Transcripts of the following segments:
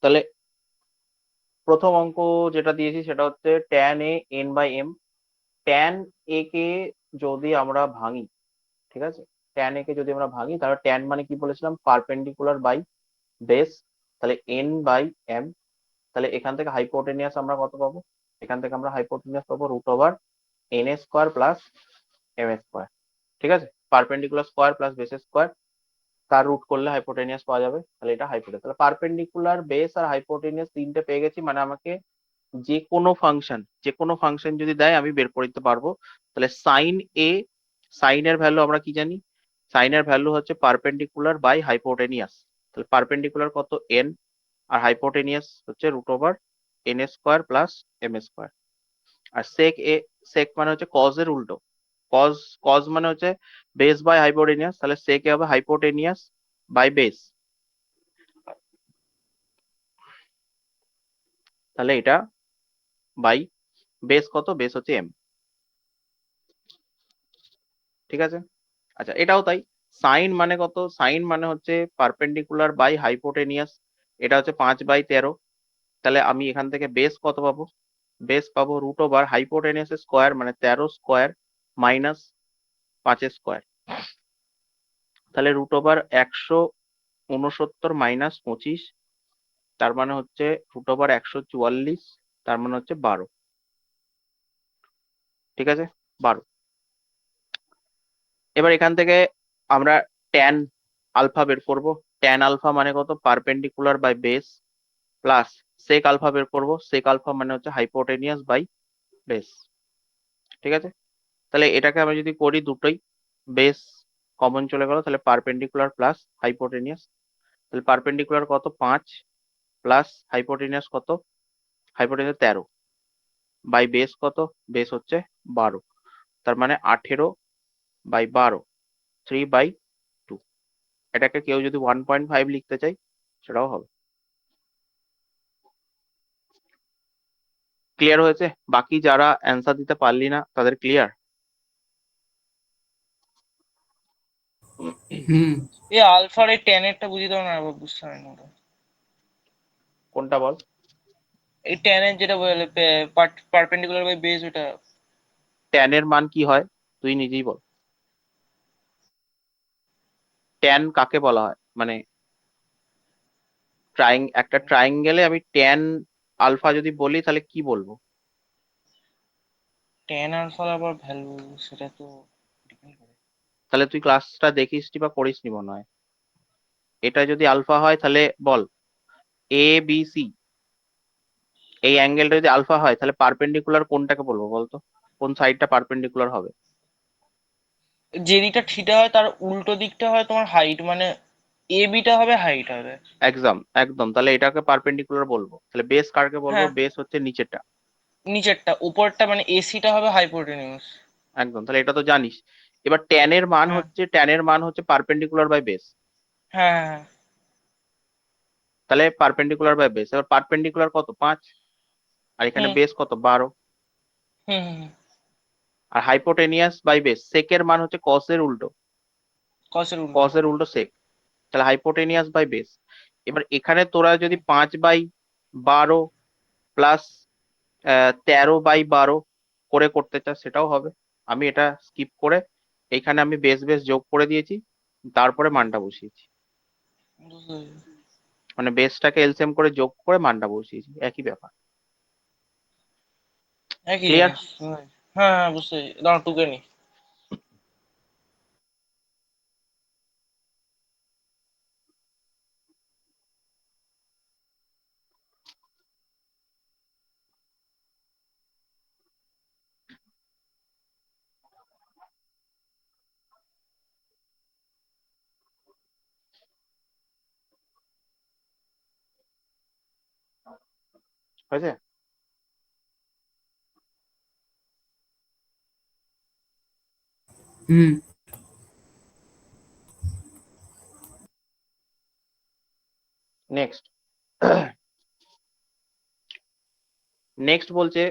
তাহলে প্রথম অঙ্ক যেটা দিয়েছি সেটা হচ্ছে tan a n by m। tan a কে যদি আমরা ভাঙি, ঠিক আছে, tan a কে যদি আমরা ভাঙি তাহলে tan মানে কি বলেছিলাম, পারপেন্ডিকুলার বাই বেস। তাহলে n বাই m। তাহলে এখান থেকে হাইপোটেনিয়াস আমরা কত পাবো, এখান থেকে আমরা হাইপোটেনিয়াস পাবো root over n square plus m square. ঠিক আছে, perpendicular square plus base square, তার রুট করলে হাইপোটেনিয়াস পাওয়া যাবে। তাহলে এটা হাইপোটেনিয়াস, তাহলে পারপেন্ডিকুলার বেস আর হাইপোটেনিয়াস তিনটে পেয়ে গেছি, মানে আমাকে যে কোনো ফাংশন যদি দেয় আমি বের করে দিতে পারবো। তাহলে সাইন এ, সাইন এর ভ্যালু আমরা কি জানি, সাইন এর ভ্যালু হচ্ছে পারপেন্ডিকুলার বাই হাইপোটেনিয়াস। তাহলে পারপেন্ডিকুলার কত n, আর হাইপোটেনিয়াস হচ্ছে root over n square plus m square. আর সেক এ, সেক মানে হচ্ছে কজ এর উল্টো, কজ, কজ মানে হচ্ছে বেস বাই হাইপোটেনিয়াস, তাহলে সেক এ হবে হাইপোটেনিয়াস বাই বেস। তাহলে এটা বাই বেস কত, বেস হচ্ছে m। ঠিক আছে, আচ্ছা এটাও তাই। সাইন মানে কত, সাইন মানে হচ্ছে পারপেন্ডিকুলার বাই হাইপোটেনিয়াস, এটা হচ্ছে 5/13। তাহলে আমি এখান থেকে বেস কত পাবো, বেস পাবো রুট ওভার হাইপোটেনিয়াস স্কোয়ার মানে 13 স্কোয়ার মাইনাস 5 স্কোয়ার। তাহলে রুট ওভার 169 মাইনাস 25, তার মানে হচ্ছে রুট ওভার 144, তার মানে হচ্ছে 12। ঠিক আছে, 12। এবার এখান থেকে আমরা ট্যান আলফা বের করব। ট্যান আলফা মানে কত, perpendicular by base plus sec alpha বের করব, সেক আলফা মানে হচ্ছে হাইপোটেনিয়াস বাই বেস। ঠিক আছে, তাহলে এটাকে আমরা যদি করি দুটোই, বেস কমন চলে গেল, তাহলে পারপেন্ডিকুলার প্লাস হাইপোটেনিয়াস। তাহলে পারপেন্ডিকুলার কত 5 প্লাস হাইপোটেনিয়াস কত, হাইপোটেনিয়াস 13 বাই বেস কত, বেস হচ্ছে 12, তার মানে 18/12, 3/2। এটাকে কেউ যদি 1.5 লিখতে চাই সেটাও হবে। ক্লিয়ার হয়েছে? বাকি যারা অ্যান্সার দিতে পারলি না তাদের ক্লিয়ার? হুম। এই আলফার এই ট্যানেরটা বুঝিয়ে দাও না, আবার বুঝতে পারি না ওটা। কোনটা বল? এই ট্যানের যেটা বলে পারপেন্ডিকুলার বাই বেস, ওটা। ট্যান এর মান কি হয় তুই নিজেই বল। ট্যান কাকে বলা হয়, মানে একটা ট্রাইঙ্গেলে আমি ট্যান আলফা যদি বলি তাহলে কি বলবো? ট্যান আলফার আবার ভ্যালু, সেটা তো depend করে। তাহলে তুই ক্লাসটা দেখিসনি বা করিসনি মনে হয়। এটা যদি আলফা হয় তাহলে বল, এ বি সি, এই অ্যাঙ্গেলটা যদি আলফা হয় তাহলে পারপেন্ডিকুলার কোনটাকে বলবো বলতো, কোন সাইডটা পারপেন্ডিকুলার হবে? যে দিকটা থিটা হয় তার উল্টো দিকটা হয় তোমার হাইট, মানে এ বিটা হবে হাইট হবে। একদম একদম, তাহলে এটাকে পারপেন্ডিকুলার বলবো। তাহলে বেস কারকে বলবো, হ্যাঁ, বেস হচ্ছে নিচেরটা। নিচেরটা, উপরটা মানে এসিটা হবে হাইপোটেনিউস। একদম, তাহলে এটা তো জানিস। এবার হ্যাঁ, ট্যান এর মান হচ্ছে পারপেন্ডিকুলার বাই বেস, হ্যাঁ, হ্যাঁ, হ্যাঁ। তাহলে পারপেন্ডিকুলার বাই বেস। এবার পারপেন্ডিকুলার কত 5, আর এখানে হুম, বেস কত 12, হুম, হুম, হুম। আর হাইপোটেনিয়াস বাই বেস, সেকের মান হচ্ছে কস এর উল্টো, কসের উল্টো। কস এর উল্টো সেক, তাহলে হাইপোটেনিয়াস বাই বেস। এবার এখানে তোরা যদি 5/12 প্লাস 13/12 করে করতে চাস সেটাও হবে। আমি এটা স্কিপ করে এখানে আমি বেস বেস যোগ করে দিয়েছি, তারপরে মানটা বসিয়েছি, বুঝতে পেরেছি। মানে বেসটাকে এলসিএম করে যোগ করে মানটা বসিয়েছি, একই ব্যাপার। একই ক্লিয়ার? জিনিস। হ্যাঁ, হ্যাঁ, হ্যাঁ, বুঝতে পেরেছি, দাঁড়াও টুকে নি। হয়েছে? হুম। নেক্সট, নেক্সট বলছে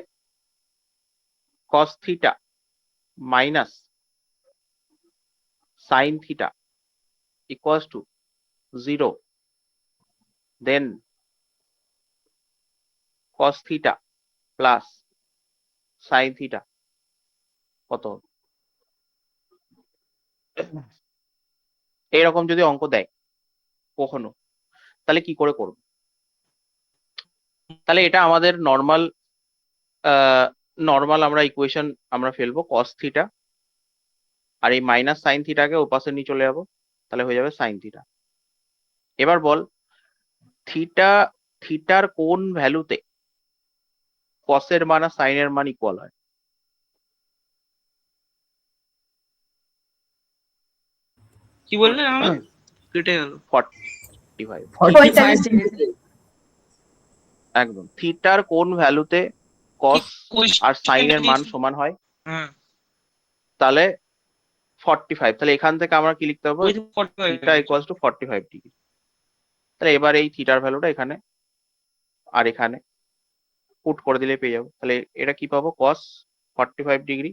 cos theta minus sine theta equals to 0, then cos theta plus sine theta কত হবে? এইরকম যদি অঙ্ক দেয় কখনো, তাহলে কি করে করবো? তাহলে এটা আমাদের নর্মাল আমরা ইকুয়েশন আমরা ফেলবো কস থিটা, আর এই মাইনাস সাইন থিটাকে ওপাশে নিয়ে চলে যাবো, তাহলে হয়ে যাবে সাইন থিটা। এবার বল থিটা, থিটার কোন ভ্যালুতে কসের মান আর সাইনের মান ইকুয়াল হয়? কি বললেন আমাকে? কেটে গেল। 45। 45 ডিগ্রি। একদম, থিটার কোন ভ্যালুতে কস আর সাইনের মান সমান হয়? হ্যাঁ, তাহলে 45। তাহলে এখান থেকে আমরা কি লিখতে হবে? ওই তো 45 থিটা ইকুয়ালস টু 45 ডিগ্রি। তাহলে এবার এই থিটার ভ্যালুটা এখানে আর এখানে পুট করে দিলে পেয়ে যাবো। তাহলে এটা কি পাবো? কস 45 ডিগ্রি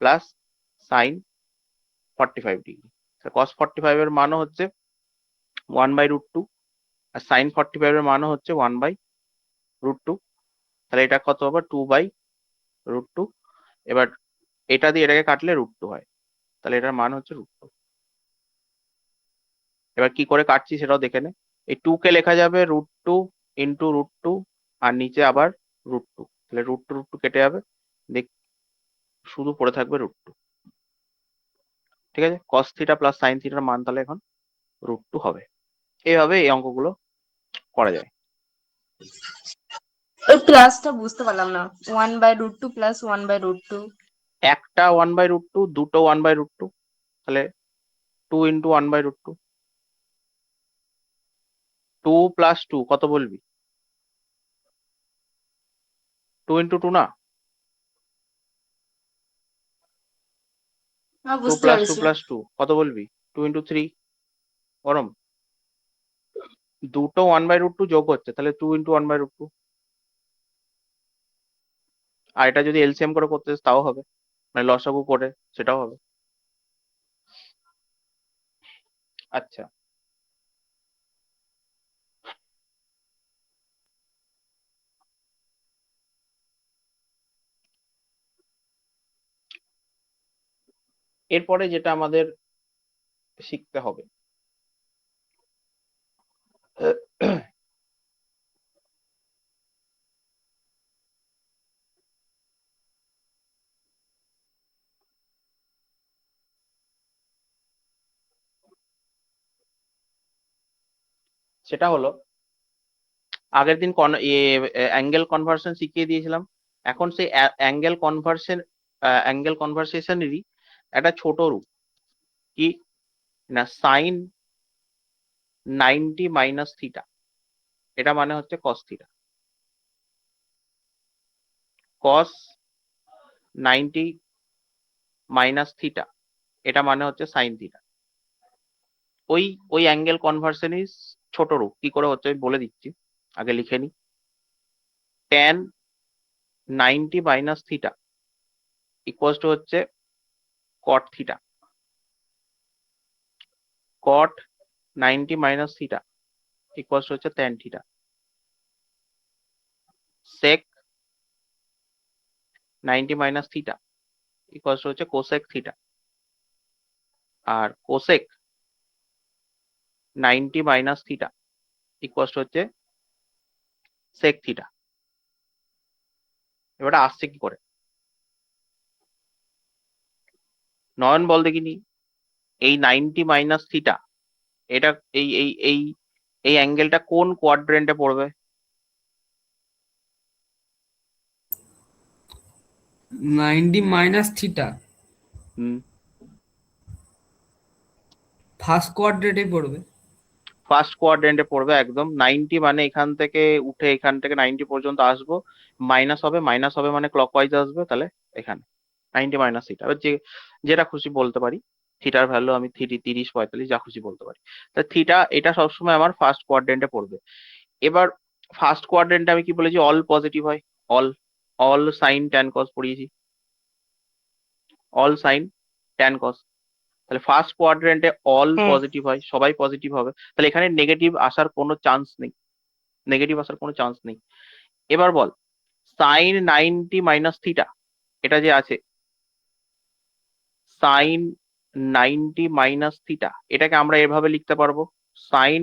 প্লাস সাইন 45 ডিগ্রি। কস 45 এর মানও হচ্ছে 1/√2, আর সাইন 45 এর মানও হচ্ছে 1/√2। তাহলে এটা কত হবে? 2/√2। এবার এটা দিয়ে এটাকে কাটলে √2 হয়, তাহলে এটার মান হচ্ছে √2। এবার কি করে কাটছি সেটাও দেখে নে। এই 2 কে লেখা যাবে √2 ইন্টু √2, আর নিচে আবার √2, তাহলে √2 কেটে যাবে, দেখ শুধু পড়ে থাকবে √2। ঠিক আছে, কস থিটা প্লাস সাইন থিটার মান তাহলে এখন √2 হবে। এইভাবে এই অঙ্কগুলো করা যায়। ওই প্লাসটা বুঝতে পারলাম না। 1/√2 প্লাস 1/√2। একটা 1/√2, দুটো 1/√2, তাহলে 2 ইন্টু 1/√2। 2 প্লাস 2 কত বলবি? 2 ইন্টু 2 না? হ্যাঁ, 2 বুঝতে প্লাস 2 পেরেছি। প্লাস 2 কত বলবি? 2 ইন্টু 3 গরম। দুটো 1/√2 যোগ হচ্ছে, তাহলে 2 ইন্টু 1/√2। আর এটা যদি এলসিএম করে করতে চাস তাও হবে, মানে লসাগু করে সেটাও হবে। আচ্ছা, এরপরে যেটা আমাদের শিখতে হবে, সেটা হলো আগের দিন অ্যাঙ্গেল কনভার্সন শিখিয়ে দিয়েছিলাম। এখন সেই অ্যাঙ্গেল কনভার্সেশনেরই একটা ছোট রূপ, কি না, সাইন 90 মাইনাস থিটা, এটা মানে হচ্ছে কস থিটা। কস 90 মাইনাস থিটা, এটা মানে হচ্ছে সাইন থিটা। ওই ওই অ্যাঙ্গেল কনভার্সনই ছোট রূপ। কি করে হচ্ছে আমি বলে দিচ্ছি, আগে লিখে নি। Tan 90 minus theta equals to হচ্ছে cot theta. Cot 90 minus theta equals to হচ্ছে tan theta. Sec 90 minus theta equals to হচ্ছে কোসেক থিটা। আর cosec 90 minus theta equals to হচ্ছে সেক থিটা। এবারে আসছে কি করে, নয়ন বল দেখিনি। এই 90 মাইনাস থিটা, এটা এই এই এই এই অ্যাঙ্গেলটা কোন কোয়াড্রেন্টে পড়বে? 90 মাইনাস থিটা হুম, ফার্স্ট কোয়াড্রেন্টে পড়বে। ফার্স্ট কোয়াড্রেন্টে পড়বে একদম। 90 মানে এখান থেকে উঠে এখান থেকে 90 পর্যন্ত আসবো, মাইনাস হবে মানে ক্লকওয়াইজ আসবে, তাহলে এখানে 90 মাইনাস থিটা। এবার যেটা খুশি বলতে পারি, থিটার ভ্যালু আমি 30, 45 যা খুশি বলতে পারি। তা থিটা এটা সবসময় আমার ফার্স্ট কোয়াড্রেন্টে পড়বে। এবার ফার্স্ট কোয়াড্রেন্টে আমি কি বলেছি? অল পজিটিভ হয়। All all sine tan cos পড়িয়েছি, অল সাইন ট্যান কস। তাহলে ফার্স্ট কোয়াড্রেন্টে অল পজিটিভ হয়, সবাই পজিটিভ হবে, তাহলে এখানে নেগেটিভ আসার কোনো চান্স নেই। নেগেটিভ আসার কোনো চান্স নেই। এবার বল সাইন 90 মাইনাস থিটা, এটা যে আছে সাইন 90 মাইনাস থিটা, এটাকে আমরা এভাবে লিখতে পারবো সাইন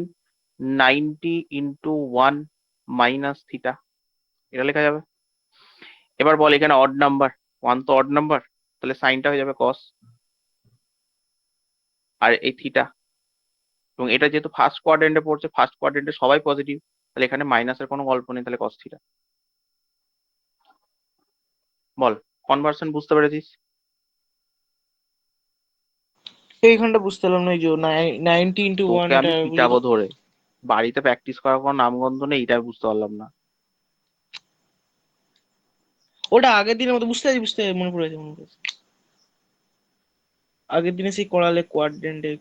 90 ইন্টু 1 মাইনাস থিটা, এটা লেখা যাবে। এবার বল এখানে অড নাম্বার, 1 তো অড নাম্বার, তাহলে সাইনটা হয়ে যাবে কস, আর এই থিটা, এবং এটা যেহেতু ফার্স্ট কোয়াড্রেন্টে পড়ছে, ফার্স্ট কোয়াড্রেন্টে সবাই পজিটিভ, তাহলে এখানে মাইনাসের কোনো গল্প নেই, তাহলে কস থিটা। বল কনভার্সন বুঝতে পেরেছিস? এইখানটা বুঝতে পারলাম না, এই যে 90 ইন্টু 1 তোকে এটা আমি বুঝেছি। পিটাবো ধরে, বাড়িতে প্র্যাকটিস করার কোনো নামগন্ধ নেই, এটা আমি বুঝতে পারলাম না। ওটা আগের দিনের মতো বুঝতে পারছি, মনে পড়েছে মনে পড়েছে। আগের দিনে সেই করালে কোয়াড্রেন্টে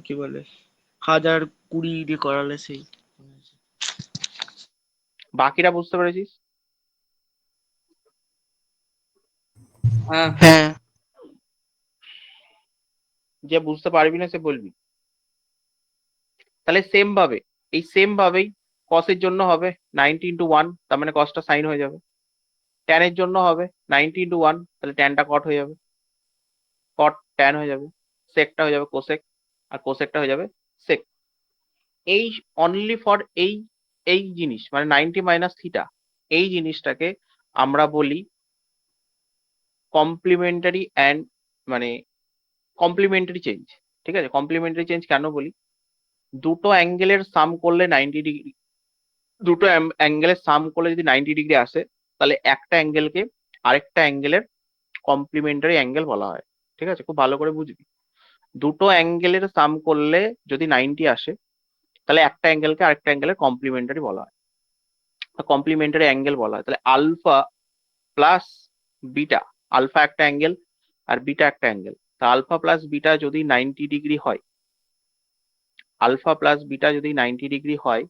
কি বলে 1020 দিয়ে করালে সেই। বাকিরা বুঝতে পেরেছিস? হ্যাঁ হ্যাঁ, যে বুঝতে পারবি না সে বলবি। তাহলে সেম ভাবে, এই সেম ভাবেই কসের জন্য হবে 90 ইন্টু 1, তার মানে কসটা সাইন হয়ে যাবে। ট্যানের জন্য হবে 90 ইন্টু 1, তাহলে ট্যানটা কট হয়ে যাবে, কট ট্যান হয়ে যাবে, সেকটা হয়ে যাবে কোসেক, আর কোসেকটা হয়ে যাবে সেক। এই অনলি ফর এই এই জিনিস মানে 90 মাইনাস থিটা, এই জিনিসটাকে আমরা বলি কমপ্লিমেন্টারি অ্যান্ড মানে কমপ্লিমেন্টারি চেঞ্জ। ঠিক আছে, কমপ্লিমেন্টারি চেঞ্জ কেন বলি? দুটো অ্যাঙ্গেলের সাম করলে 90 ডিগ্রি, দুটো অ্যাঙ্গেলের সাম করলে যদি 90 ডিগ্রি আসে, তাহলে একটা অ্যাঙ্গেলকে আরেকটা অ্যাঙ্গেলের কমপ্লিমেন্টারি অ্যাঙ্গেল বলা হয়। ঠিক আছে, খুব ভালো করে বুঝবি। দুটো অ্যাঙ্গেলের সাম করলে যদি 90 আসে, তাহলে একটা অ্যাঙ্গেলকে আরেকটা অ্যাঙ্গেলের কমপ্লিমেন্টারি বলা হয়, কমপ্লিমেন্টারি অ্যাঙ্গেল বলা হয়। তাহলে আলফা প্লাস বিটা, আলফা একটা অ্যাঙ্গেল আর বিটা একটা অ্যাঙ্গেল, তা আলফা প্লাস বিটা যদি 90 ডিগ্রি হয়, আলফা প্লাস বিটা যদি 90 ডিগ্রি হয়,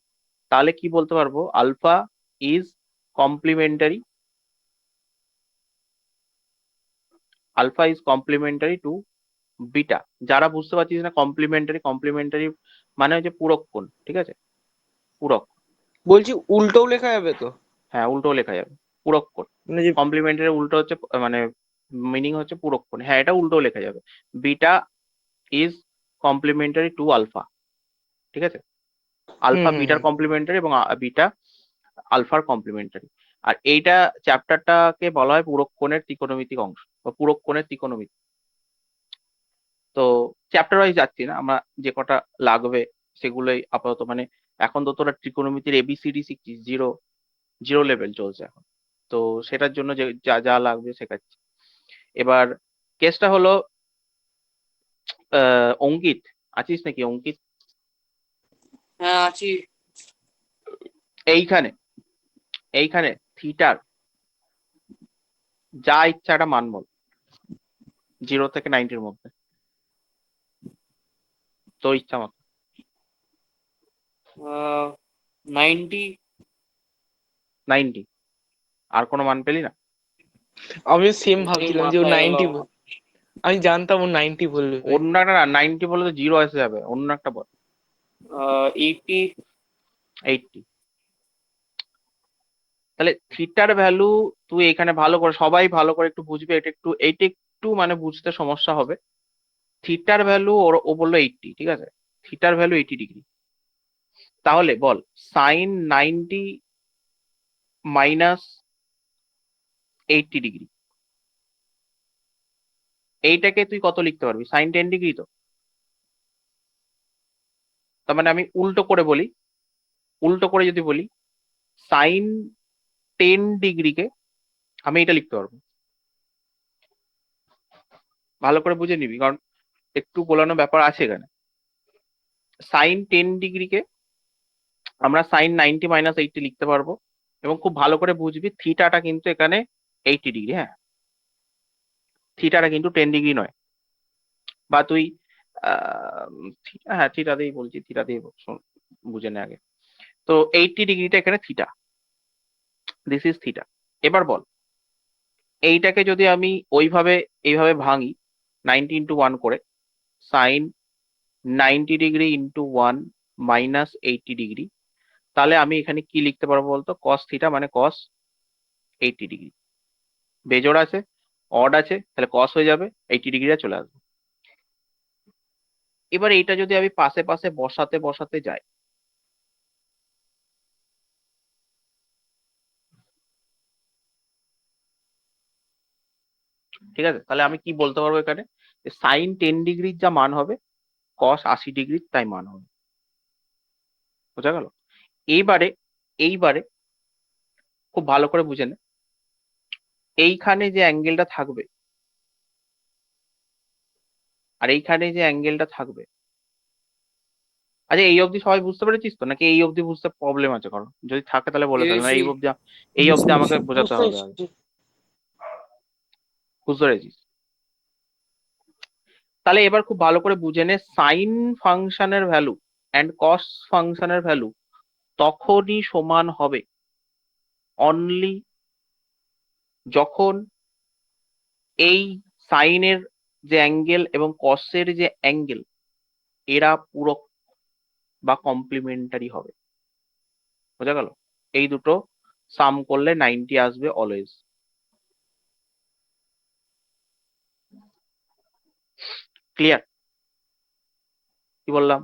তাহলে কি বলতে পারবো? Alpha is complementary, alpha is complementary to beta. যারা বুঝতে পারছিস না কমপ্লিমেন্টারি, কমপ্লিমেন্টারি মানে হচ্ছে পূরক কোণ। ঠিক আছে, পূরক, বলছি উল্টোও লেখা যাবে তো? হ্যাঁ উল্টো লেখা যাবে, পূরক কোণ। মানে যে কমপ্লিমেন্টারি উল্টো হচ্ছে মানে মিনিং হচ্ছে পূরক কোণ, হ্যাঁ এটা উল্টো লেখা যাবে, beta is complementary to alpha. ঠিক আছে, হুম আলফা হুম বিটার হুম। কমপ্লিমেন্টারি এবং বিটা আলফার কমপ্লিমেন্টারি। আর এইটা চ্যাপ্টারটাকে বলা হয় পূরক কোণের ত্রিকোণমিতিক অংশ বা পূরক কোণের ত্রিকোণমিতি। তো চ্যাপ্টার ওয়াইজ যাচ্ছি না, আমরা যে কটা লাগবে সেগুলোই আপাতত, মানে এখন তো তোরা ত্রিকোণমিতির এবিসিডি শিখছিস, জিরো জিরো লেভেল চলছে এখন, তো সেটার জন্য যে যা যা লাগবে শেখাচ্ছি। এবার কেসটা হলো অঙ্কিত, আছিস নাকি অঙ্কিত? হ্যাঁ আছি। এইখানে এইখানে থিটার যা ইচ্ছা একটা মান বল, 0 থেকে 90-র মধ্যে, তোর ইচ্ছা মতো। 90। 90, আর কোনো মান পেলি না? আমিও সেম এই ভাবছিলাম যে ও মাথায় এলো 90, আমি জানতাম ও 90 বলবে। অন্য একটা না, 90 বলে তো 0 এসে যাবে, অন্য একটা বল। 80। 80। তাহলে থিটার ভ্যালু তুই এখানে ভালো করে, সবাই ভালো করে একটু বুঝবে, এইটা একটু মানে বুঝতে সমস্যা হবে। থিটার ভ্যালু ও বললো 80, ঠিক আছে, থিটার ভ্যালু 80 ডিগ্রি। তাহলে বল সাইন 90 মাইনাস 80 ডিগ্রি, এইটাকে তুই কত লিখতে পারবি? সাইন 10 ডিগ্রি তো। তার মানে আমি উল্টো করে বলি, উল্টো করে যদি বলি সাইন 10 ডিগ্রিকে আমি এটা লিখতে পারবো। ভালো করে বুঝে নিবি, কারণ একটু গোলানো ব্যাপার আছে এখানে। সাইন 10 ডিগ্রিকে আমরা সাইন 90 মাইনাস 80 লিখতে পারবো, এবং খুব ভালো করে বুঝবি থিটাটা কিন্তু এখানে 80 ডিগ্রি, হ্যাঁ থিটাটা কিন্তু 10 ডিগ্রি নয়। বা তুই হ্যাঁ থিটা দিয়েই বলছি, থিটা দিয়ে বুঝে নে আগে। তো 80 ডিগ্রিটা এখানে থিটা, দিস ইজ থিটা। এবার বল এইটাকে যদি আমি ওইভাবে এইভাবে ভাঙি 90 ইন্টু 1 করে, sine 90 degree into 1 minus 80 degree, তাহলে আমি এখানে কি লিখতে পারবো বলতো, কস থিটা মানে কস 80 ডিগ্রি। বেজোড় আছে, অড আছে, তাহলে কস হয়ে যাবে, 80 ডিগ্রিটা চলে আসবে। এবার এইটা যদি আমি পাশে পাশে বসাতে বসাতে যাই, ঠিক আছে, তাহলে আমি কি বলতে পারবো এখানে, সাইন 10 ডিগ্রির যা মান হবে কস 80 ডিগ্রির তাই মান হবে। বোঝা গেল? এইবারে এইবারে খুব ভালো করে বুঝে নে, এইখানে যে অ্যাঙ্গেলটা থাকবে আর এইখানে যে অ্যাঙ্গেলটা থাকবে, আচ্ছা এই অবধি সবাই বুঝতে পেরেছিস তো, নাকি এই অবধি বুঝতে প্রবলেম আছে? কারণ যদি থাকে তাহলে বলে ফেল, না পেরেছি। এই অবধি আমাকে বোঝাতে বুঝতে হবে আগে। পেরেছি। বুঝতে পেরেছিস? তাহলে এবার খুব ভালো করে বুঝে নে, সাইন ফাংশনের ভ্যালু অ্যান্ড কস ফাংশনের ভ্যালু তখনই সমান হবে অনলি যখন এই সাইনের যে অ্যাঙ্গেল এবং কসের যে অ্যাঙ্গেল এরা পূরক বা কমপ্লিমেন্টারি হবে। বোঝা গেল? এই দুটো সাম করলে 90 আসবে অলওয়েজ। ক্লিয়ার? কি বললাম?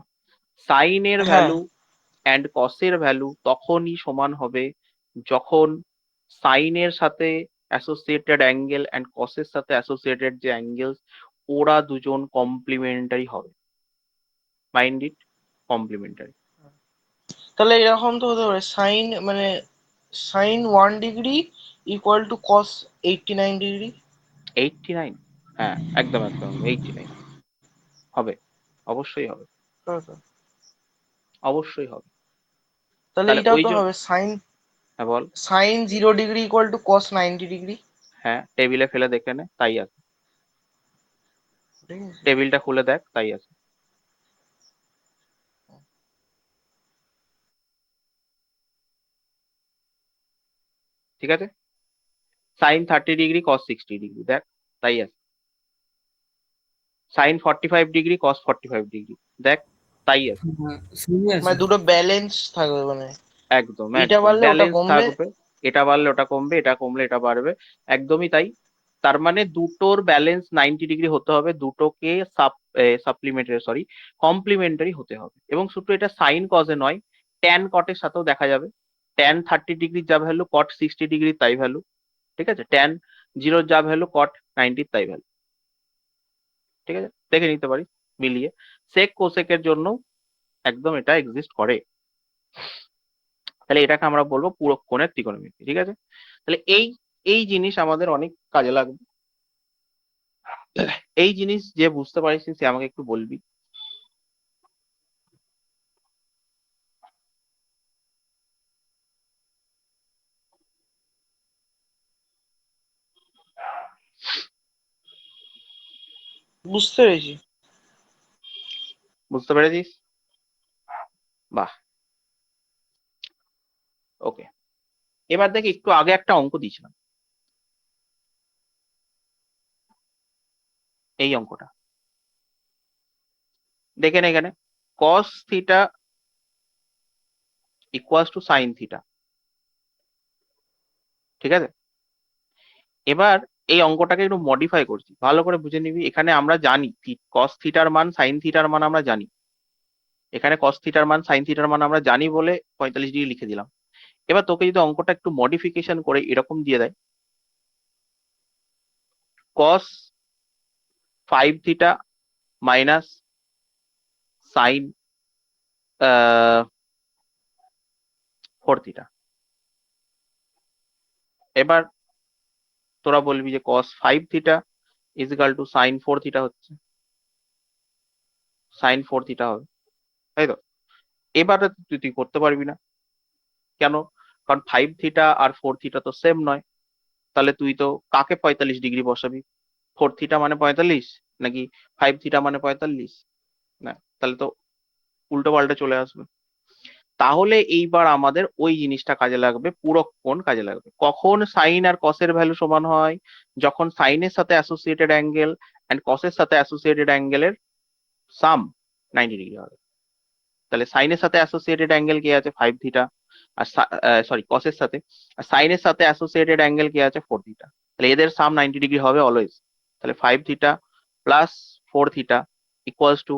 সাইনের হ্যাঁ, ভ্যালু অ্যান্ড কসের ভ্যালু তখনই সমান হবে যখন সাইনের সাথে অ্যাসোসিয়েটেড অ্যাঙ্গেল অ্যান্ড কসের সাথে অ্যাসোসিয়েটেড যে অ্যাঙ্গেল ওরা দুজন কমপ্লিমেন্টারি হবে। Mind it, complementary. তাহলে এরকম তো হতে পারে, সাইন মানে sine 1 degree equal to cos 89 degree. 89, হ্যাঁ একদম একদম 89 হবে, অবশ্যই হবে, অবশ্যই হবে। তাহলে তাহলে এটাও ওই তো জন্য, হবে সাইন হ্যাঁ বল। Sine 0 degree equal to cos 90 degree. হ্যাঁ টেবিলে ফেলে দেখে নে, তাই আছে, ঠিক আছে। টেবিলটা খুলে দেখ, তাই আছে। ঠিক আছে, সাইন 30 ডিগ্রি কস 60 ডিগ্রি, দেখ তাই আছে। সাইন 45 ডিগ্রি কস 45 ডিগ্রি, দেখ তাই আছে। শুনে আছে। মানে দুটো ব্যালেন্স থাকবে মানে, একদম এটা একদম বাড়লে ওটা ব্যালেন্স কমবে। থাকবে, এটা বাড়লে ওটা কমবে, এটা কমলে এটা বাড়বে, একদমই তাই। তার মানে দুটোর ব্যালেন্স 90 ডিগ্রি হতে হবে, দুটোকে সাপ্লিমেন্টারি সরি কমপ্লিমেন্টারি হতে হবে। এবং শুধু এটা সাইন কজে নয়, ট্যান কটের সাথেও দেখা যাবে। ট্যান 30 ডিগ্রির যা ভ্যালু কট 60 ডিগ্রি তাই ভ্যালু। ঠিক আছে, ট্যান 0 যা ভ্যালু কট 90 তাই ভ্যালু। ঠিক আছে, দেখে নিতে পারি মিলিয়ে। সেক কোসেকের জন্য একদম এটা এক্সিস্ট করে। তাহলে এটাকে আমরা বলবো পূরক কোণের ত্রিকোণমিতি। ঠিক আছে, তাহলে এই এই জিনিস আমাদের অনেক কাজে লাগবে। এই জিনিস যে বুঝতে পারিস সে আমাকে একটু বলবি। বুঝতে পেরেছি। বুঝতে পেরেছিস? বাহ, ওকে। এবার দেখি, একটু আগে একটা অঙ্ক দিয়েছিলাম, এই অঙ্কটা দেখেন এখানে, cos theta equals two sine theta. ঠিক আছে, এবার এই অঙ্কটাকে একটু মডিফাই করছি, ভালো করে বুঝে নিবি। এখানে আমরা জানি কস থিটার মান সাইন থিটার মান আমরা জানি, এখানে কস থিটার মান সাইন থিটার মান আমরা জানি বলে 45 ডিগ্রি লিখে দিলাম। এবার তোকে যদি অঙ্কটা একটু মডিফিকেশন করে এরকম দিয়ে দেয়, cos 5 theta minus sine 4 theta. এবার তোরা বলবি যে cos 5 theta equal to sine 4 theta হচ্ছে, সাইন 4 থিটা হবে, তাই তো? এবারে তুই করতে পারবি না, কেন? কারণ 5 থিটা আর 4 থিটা তো সেম নয়। তাহলে তুই তো কাকে 45 ডিগ্রি বসাবি? 4 থিটা মানে 45, নাকি 5 থিটা মানে 45? না, তাহলে তো উল্টো পাল্টা চলে আসবে। তাহলে এইবার আমাদের ওই জিনিসটা কাজে লাগবে, পূরক কোণ কাজে লাগবে। কখন সাইন আর কসের ভ্যালু সমান হয়? যখন সাইনের সাথে অ্যাসোসিয়েটেড অ্যাঙ্গেল অ্যান্ড কসের সাথে অ্যাসোসিয়েটেড অ্যাঙ্গেলের সাম 90 ডিগ্রি হবে। তাহলে সাইনের সাথে অ্যাসোসিয়েটেড অ্যাঙ্গেল কি আছে? 5 থিটা। আর সরি কসের সাথে, আর সাইনের সাথে অ্যাসোসিয়েটেড অ্যাঙ্গেল কি আছে 4 থিটা, তাহলে এদের সাম 90 ডিগ্রি হবে অলওয়েজ। তাহলে 5 theta plus 4 theta equals to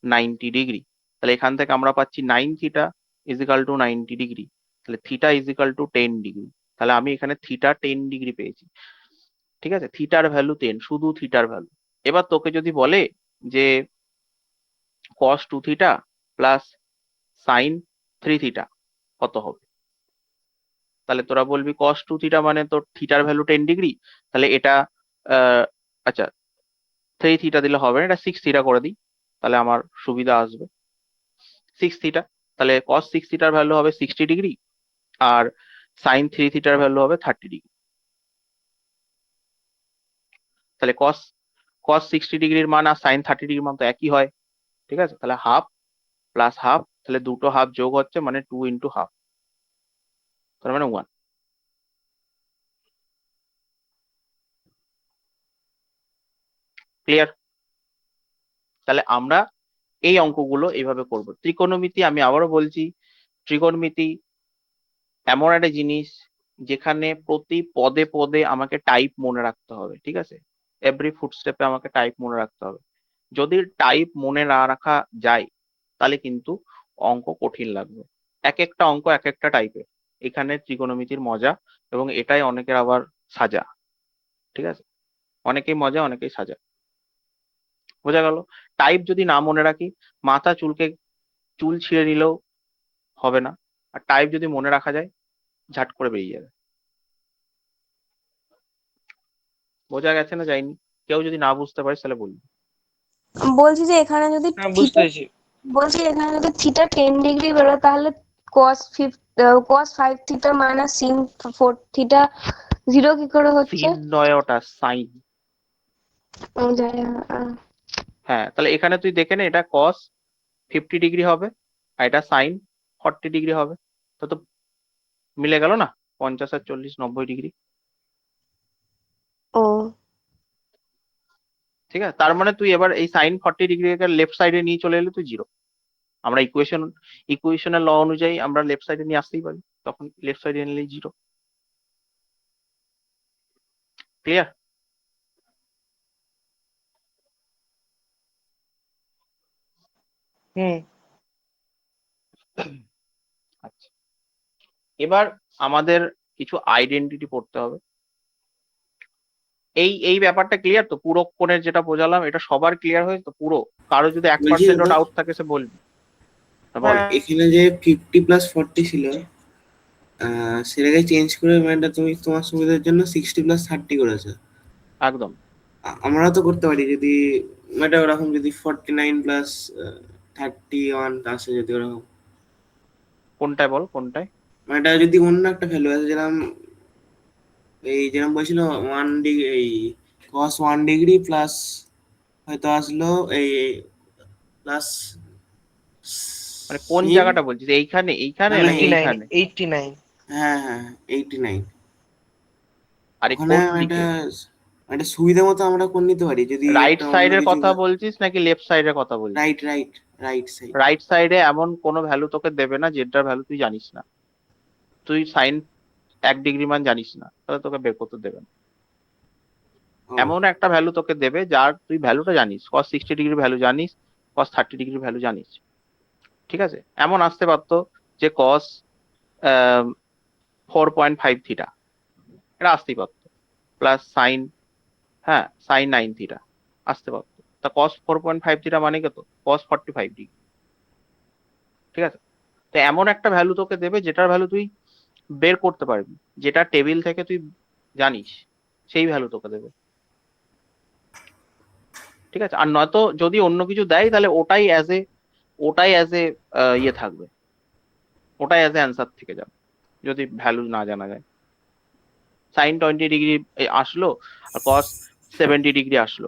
90 degree. তাহলে এখান থেকে আমরা পাচ্ছি 9 theta is equal to 90 degree, তাহলে theta is equal to 10 degree. তাহলে আমি এখানে থিটা 10 ডিগ্রি পেয়েছি। ঠিক আছে, থিটার ভ্যালু 10, শুধু থিটার ভ্যালু। এবার তোকে যদি বলে যে cos 2 theta plus sin 3 theta কত হবে, তাহলে তোরা বলবি cos 2 থিটা মানে তোর থিটার ভ্যালু 10 ডিগ্রি, তাহলে এটা আচ্ছা 3 থিটা দিলে হবে না, এটা 6 থিটা করে দিই, তাহলে আমার সুবিধা আসবে। 6 থিটা, তাহলে cos 6 থিটার ভ্যালু হবে 60 ডিগ্রি, আর sin 3 থিটার ভ্যালু হবে 30 ডিগ্রি। তাহলে cos 60 ডিগ্রির মান আর sin 30 ডিগ্রির মান তো একই হয়। ঠিক আছে, তাহলে হাফ প্লাস হাফ, তাহলে দুটো হাফ যোগ হচ্ছে মানে 2 ইন্টু হাফ, তার মানে 1। ক্লিয়ার? তাহলে আমরা এই অঙ্কগুলো এইভাবে করব। ত্রিকোণমিতি, আমি আবারও বলছি, ত্রিকোণমিতি এমন একটা জিনিস যেখানে প্রতি পদে পদে আমাকে টাইপ মনে রাখতে হবে। ঠিক আছে, এভরি ফুটস্টেপে আমাকে টাইপ মনে রাখতে হবে। যদি টাইপ মনে না রাখা যায় তাহলে কিন্তু অঙ্ক কঠিন লাগবে। এক একটা অঙ্ক এক একটা টাইপের, এখানে ত্রিকোণমিতির মজা, এবং এটাই অনেকের আবার সাজা। ঠিক আছে, অনেকেই মজা অনেকেই সাজা। বোঝা গেল? টাইপ যদি না মনে রাখি, মাথা চুল ছিঁড়ে নিলেও হবে না, আর টাইপ যদি মনে রাখা যায় ঝাট করে বেরিয়ে যাবে। বোঝা গেছে না যায়নি? কেউ যদি না বুঝতে পারিস তাহলে বলবি। বলছি যে এখানে যদি হ্যাঁ, বুঝতে থিটা, পেরেছি। বলছি এখানে যদি থিটা 10 ডিগ্রি বেরোয় তাহলে cos 5 theta minus sin 4 theta 0 কি করে হচ্ছে? সিন নয়, ওটা সাইন। জানি না, হ্যাঁ, তাহলে এখানে তুই দেখে নে, এটা কস 50 ডিগ্রি হবে আর এটা সাইন 40 ডিগ্রি হবে। তো তো মিলে গেল না, 50 আর 40 90 ডিগ্রি। ও ঠিক আছে, তার মানে তুই এবার এই সাইন 40 ডিগ্রি লেফট সাইডে নিয়ে চলে এলে তুই জিরো। আমরা ইকুয়েশনের ল অনুযায়ী আমরা লেফট সাইডে নিয়ে আসতেই পারি, তখন লেফট সাইডে নিলেই জিরো। ক্লিয়ার? হুম। আচ্ছা, এবার আমাদের কিছু আইডেন্টিটি পড়তে হবে। এই এই ব্যাপারটা ক্লিয়ার তো? পুরো কোণের যেটা বোঝালাম এটা সবার ক্লিয়ার হয়েছে তো পুরো? কারো যদি বলছি 1% দাদা, ডাউট থাকে সে বলবি। বল। হ্যাঁ, এখানে যে 50 প্লাস 40 ছিল, সেটাকে চেঞ্জ করে মানে তুমি তোমার সুবিধার জন্য 60 প্লাস 30 করেছো। একদম। আমরাও তো করতে পারি যদি এটা ওরকম, যদি 49 প্লাস 31 আসে, যদি ওরকম কোনটায় বল, কোনটায়? মানে এটা যদি অন্য একটা ভ্যালু আছে, যেরকম যেরকম বলছিল 1 ডিগ্রি, এই cos 1 ডিগ্রি প্লাস হয়তো আসলো এই প্লাস মানে কোন sin, জায়গাটা বলছিস, এইখানে এইখানে না না নাকি 89, এইখানে? 89। হ্যাঁ হ্যাঁ 89, আরে ওখানে কোন একটা দিকে? একটা সুবিধা মতো আমরা করে নিতে পারি যদি রাইট একটা অন্য সাইডের কিছু। কথা বলছিস নাকি লেফট সাইডের কথা বলছিস? Right right right side. Right সাইডে এমন কোনো ভ্যালু তোকে দেবে না যেটার ভ্যালু তুই জানিস না। তুই সাইন 1 ডিগ্রি মান জানিস না, তাহলে তোকে বের করতে দেবে না। এমন একটা ভ্যালু তোকে দেবে যার তুই ভ্যালুটা জানিস, cos 60 ডিগ্রি ভ্যালু জানিস, cos 30 ডিগ্রি ভ্যালু জানিস। ঠিক আছে, এমন আসতে পারতো যে cos 4.5 থিটা, এটা আসতেই পারতো, প্লাস সাইন, হ্যাঁ সাইন 9 থিটা আসতে পারতো। তা cos 4.5 থিটা মানে কত? cos 45 degree. ঠিক আছে, তো এমন একটা ভ্যালু তোকে দেবে যেটার ভ্যালু তুই বের করতে পারবি, যেটা টেবিল থেকে তুই জানিস, সেই ভ্যালু তোকে দেবে। ঠিক আছে, আর নয়তো যদি অন্য কিছু দেয় তাহলে ওটাই অ্যাজ এ ইয়ে থাকবে, ওটাই অ্যাজ এ অ্যান্সার থেকে যাবে যদি ভ্যালু না জানা যায়। সাইন 20 ডিগ্রি আসলো আর cos 70 ডিগ্রি আসলো,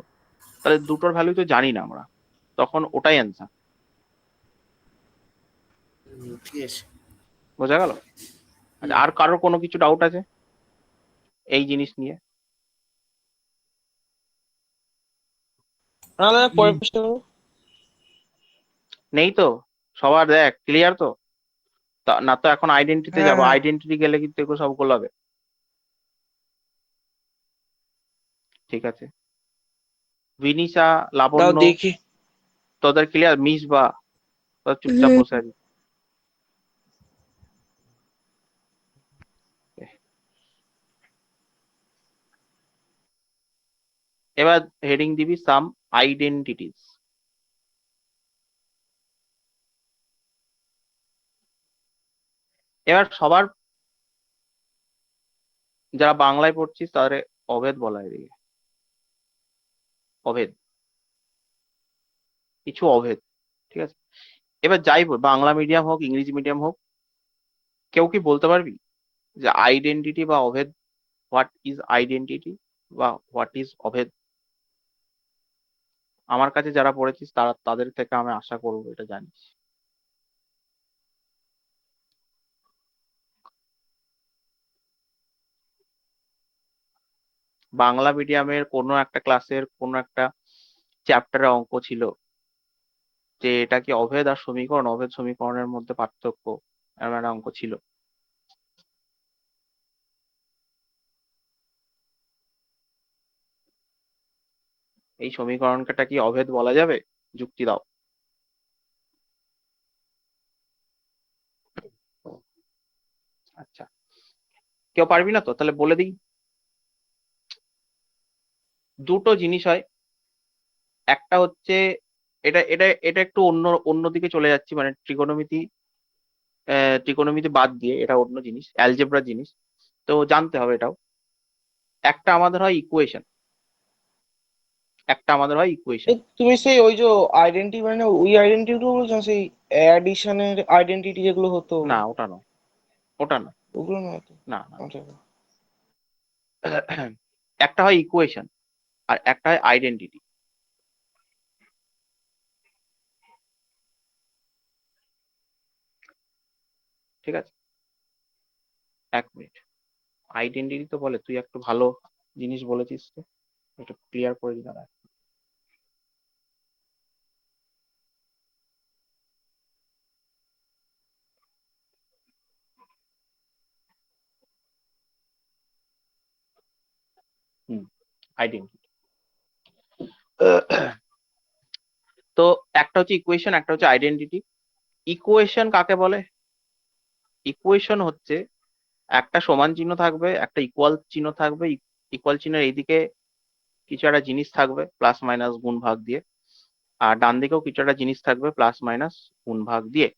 তাহলে দুটোর ভ্যালু তো জানি না আমরা, তখন ওটাই অ্যান্সার। ঠিক আছে। বোঝা গেল? আচ্ছা, আর কারোর কোনো কিছু ডাউট আছে এই জিনিস নিয়ে? না দাদা, পরের প্রশ্ন করো। নেই তো? সবার দেখ ক্লিয়ার তো? না তো এখন আইডেন্টিটিতে যাবো, হ্যাঁ আইডেন্টিটি গেলে কিন্তু এগুলো সব গোলাবে। ঠিক আছে, বিনিশা, দাও লাবণ্য, দেখি। তোদের ক্লিয়ার? মিস বা তোরা চুপচাপ হুম, বসে আছিস। এবার হেডিং দিবি সাম আইডেন্টিটিস। এবার সবার, যারা বাংলায় পড়ছিস তাদের অভেদ বলা এদিকে, অভেদ, কিছু অভেদ। ঠিক আছে, এবার যাই বল, বাংলা মিডিয়াম হোক ইংরেজি মিডিয়াম হোক, কেউ কি বলতে পারবি যে আইডেন্টিটি বা অভেদ, হোয়াট ইজ আইডেন্টিটি বা হোয়াট ইজ অভেদ? আমার কাছে যারা পড়েছিস তারা, তাদের থেকে আমি আশা করবো এটা জানিস। বাংলা মিডিয়ামের কোনো একটা ক্লাসের কোনো একটা চ্যাপ্টারে অঙ্ক ছিল যে এটা কি অভেদ আর সমীকরণ, অভেদ সমীকরণের মধ্যে পার্থক্য, এমন একটা অঙ্ক ছিল। এই সমীকরণটা কি অভেদ বলা যাবে? যুক্তি দাও। আচ্ছা, কেউ পারবি না তো? তাহলে বলে দিই, দুটো জিনিস হয়। একটা হচ্ছে, এটা এটা এটা একটু অন্য অন্য দিকে চলে যাচ্ছি, মানে ত্রিকোণমিতি, ত্রিকোণমিতি বাদ দিয়ে এটা অন্য জিনিস, অ্যালজেব্রা জিনিস, তো জানতে হবে এটাও। একটা আমাদের হয় ইকুয়েশন, একটা আমাদের হয় ইকুয়েশন। তুমি সেই ওই যে আইডেন্টি মানে ওই আইডেন্টি গুলো বলছো না, সেই অ্যাডিশনের আইডেন্টিটি যেগুলো হতো, না ওটা নয়, ওটা নয়, ওগুলো নয় তো? না না। আচ্ছা। একটা হয় ইকুয়েশন আর একটা হয় আইডেন্টিটি। ঠিক আছে, এক মিনিট। আইডেন্টিটি তো বলে, তুই একটু ভালো জিনিস বলেছিস তো, একটু ক্লিয়ার করে দিই দাঁড়া। হুম, আইডেন্টিটি। তো একটা হচ্ছে ইকুয়েশন, একটা হচ্ছে আইডেন্টিটি। ইকুয়েশন কাকে বলে? ইকুয়েশন হচ্ছে একটা সমান চিহ্ন থাকবে, একটা ইকুয়াল চিহ্ন থাকবে, ইকুয়াল চিহ্নের এইদিকে কিছু একটা জিনিস থাকবে প্লাস মাইনাস গুণ ভাগ দিয়ে, আর ডান দিকেও কিছু একটা জিনিস থাকবে প্লাস মাইনাস গুণ ভাগ দিয়ে,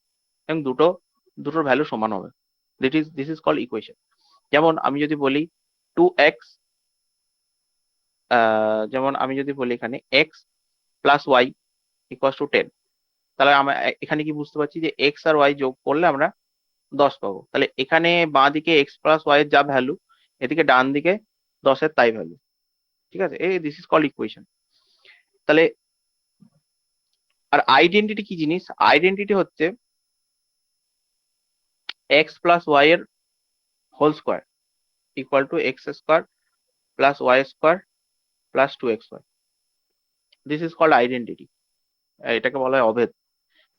এবং দুটোর ভ্যালু সমান হবে। This is called equation. যেমন আমি যদি বলি 2x, যেমন আমি যদি বলি এখানে x plus y equal to 10, তাহলে আমরা এখানে কি বুঝতে পারছি যে x আর y যোগ করলে আমরা 10 পাবো। তাহলে এখানে বাঁ দিকে x প্লাস ওয়াই এর যা ভ্যালু, এদিকে ডান দিকে 10-এর তাই ভ্যালু। ঠিক আছে, এই দিস ইজ কল্ড ইকুয়েশন। তাহলে আর আইডেন্টিটি কি জিনিস? আইডেন্টিটি হচ্ছে এক্স প্লাস ওয়াই এর whole square equal to x square plus y square plus 2xy। This is called identity. এটাকে বলা হয় অভেদ।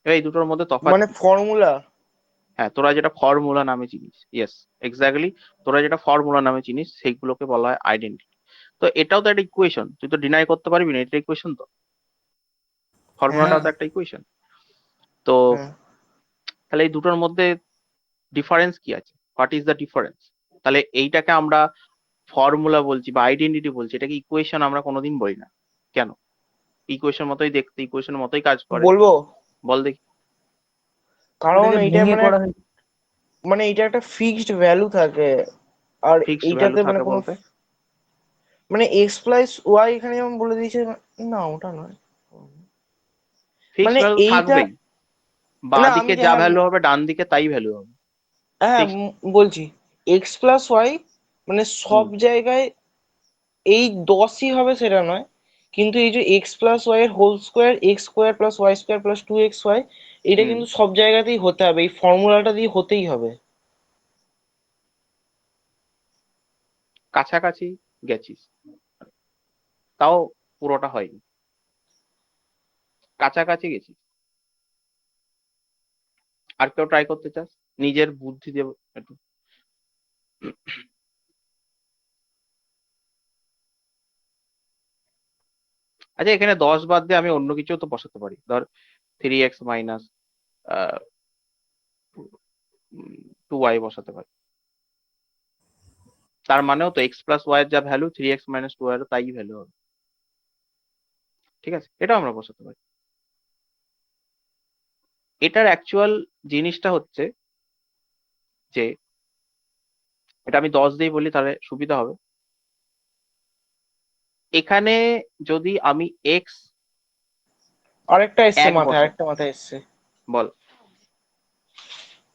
এবার এই দুটোর মধ্যে তফাৎ মানে কি? ফর্মুলা। হ্যাঁ, তোরা যেটা ফর্মুলা নামে চিনিস, ইয়েস এক্স্যাক্টলি, তোরা যেটা ফর্মুলা নামে চিনিস সেইগুলোকে বলা হয় আইডেন্টিটি। তো এটাও তো একটা ইকুয়েশন, তুই তো ডিনাই করতে পারবি না এটা ইকুয়েশন। তো হ্যাঁ ফর্মুলাটাও তো একটা ইকুয়েশন। তো হ্যাঁ। তাহলে এই দুটোর মধ্যে ডিফারেন্স কি আছে? What is the difference? তাহলে এইটাকে আমরা ফর্মুলা বলছি বা আইডেন্টিটি বলছি, এটাকে ইকুয়েশন আমরা কোনোদিন বলি না। কেন? ইকুয়েশন মতোই দেখতে, ইকুয়েশন মতোই কাজ করে। বলবো, বল দেখি। কারণ ওটাকে এইটা ভেঙে মানে করা হয়েছে। মানে এইটা একটা ফিক্সড ভ্যালু থাকে, আর ফিক্সড ভ্যালু এইটাতে মানে থাকে কোনো বলতে? মানে এক্স প্লাস ওয়াই এখানে যেমন বলে দিয়েছে, না ওটা নয়। ফিক্সড মানে ভ্যালু এইটা, থাকবেই, বাঁ না আমি দিকে যে যা হ্যাঁ ভ্যালু হবে ডান দিকে তাই ভ্যালু হবে। হ্যাঁ ফিক্সড। বলছি, এক্স প্লাস ওয়াই মানে হুম সব জায়গায় এই 10ই হবে সেটা নয়, কিন্তু এই যে এক্স প্লাস ওয়াই এর whole square, x square plus y square plus 2xy, এটা হুম কিন্তু সব জায়গাতেই হতে হবে, এই ফর্মুলাটা দিয়ে হতেই হবে। কাছাকাছি গেছিস, তাও পুরোটা হয়নি, কাছাকাছি গেছিস। আর কেউ ট্রাই করতে চাস? নিজের বুদ্ধি দিয়ে একটু। আচ্ছা, এখানে 10 বাদ দিয়ে আমি অন্য কিছু তো বসাতে পারি। ধর 3x মাইনাস 2y বসাতে পারি। তার মানেও তো x প্লাস y এর যা ভ্যালু 3x মাইনাস 2y এর তাই ভ্যালু হবে। ঠিক আছে, এটা আমরা বসাতে পারি। এটার অ্যাকচুয়াল জিনিসটা হচ্ছে যে, এটা আমি 10 দিয়ে বলি তাহলে সুবিধা হবে। এখানে যদি আমি x আরেকটা এসছে এক মাথায়, বসাই, আরেকটা মাথায় এসছে বল।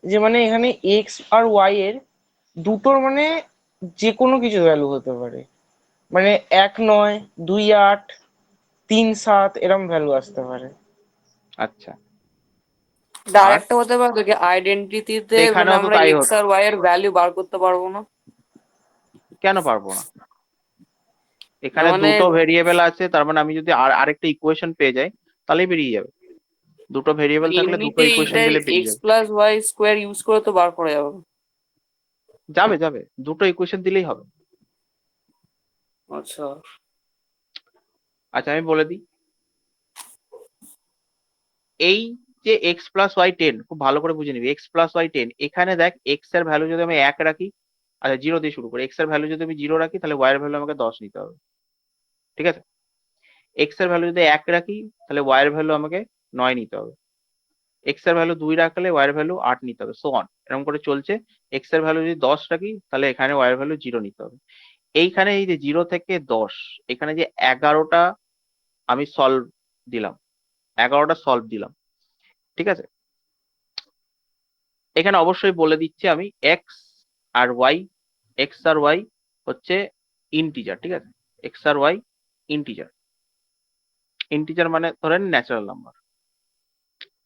যে মানে এখানে এক্স আর ওয়াই এর দুটোর মানে যে কোনো কিছু ভ্যালু হতে পারে, মানে 1 9 2 8 3 7 এরম ভ্যালু আসতে পারে। আচ্ছা, আর আরেকটা হতে পারে কি আইডেন্টিটিতে মানে এখানেও তো আমরা তাই এক্স হতো। আর ওয়াই এর ভ্যালু বার করতে পারবো না? কেন পারবো না? না এখানে মানে দুটো ভেরিয়েবল আছে, তার মানে আমি যদি আরেকটা ইকুয়েশন পেয়ে যাই তাহলেই বেরিয়ে যাবে। দুটো ভেরিয়েবল থাকলে দুটো এমনিতে ইকুয়েশন এইটা দিলে বেরিয়ে এক্স যাবে। প্লাস ওয়াই স্কোয়ার ইউজ করে তো বার করা যাবে। যাবে যাবে, দুটো ইকুয়েশন দিলেই হবে। আচ্ছা, আচ্ছা, আমি বলে দিই। এই যে এক্স প্লাস ওয়াই 10, খুব ভালো করে বুঝে নিবি। এক্স প্লাস ওয়াই 10, এখানে দেখ এক্স এর ভ্যালু যদি আমি 1 রাখি, আচ্ছা 0 দিয়ে শুরু করি। এক্স এর ভ্যালু যদি আমি 0 রাখি তাহলে ওয়াই এর ভ্যালু আমাকে 10 নিতে হবে। ঠিক আছে, এক্স এর ভ্যালু যদি 1 রাখি তাহলে ওয়াই এর ভ্যালু আমাকে 9 নিতে হবে। এক্স এর ভ্যালু 2 রাখলে ওয়াই এর ভ্যালু 8 নিতে হবে, সো অন, এরকম করে চলছে। এক্স এর ভ্যালু যদি 10 রাখি তাহলে এখানে ওয়াই এর ভ্যালু 0 নিতে হবে। এইখানে এই যে 0 থেকে 10, এখানে যে 11টা আমি সলভ দিলাম, 11টা সলভ দিলাম। ঠিক আছে, এখানে অবশ্যই বলে দিচ্ছি আমি এক্স আর ওয়াই, এক্স আর ওয়াই হচ্ছে ইন্টিজার। ঠিক আছে, এক্স আর ওয়াই ইন্টিজার। ইন্টিজার মানে ধরেন ন্যাচারাল নাম্বার।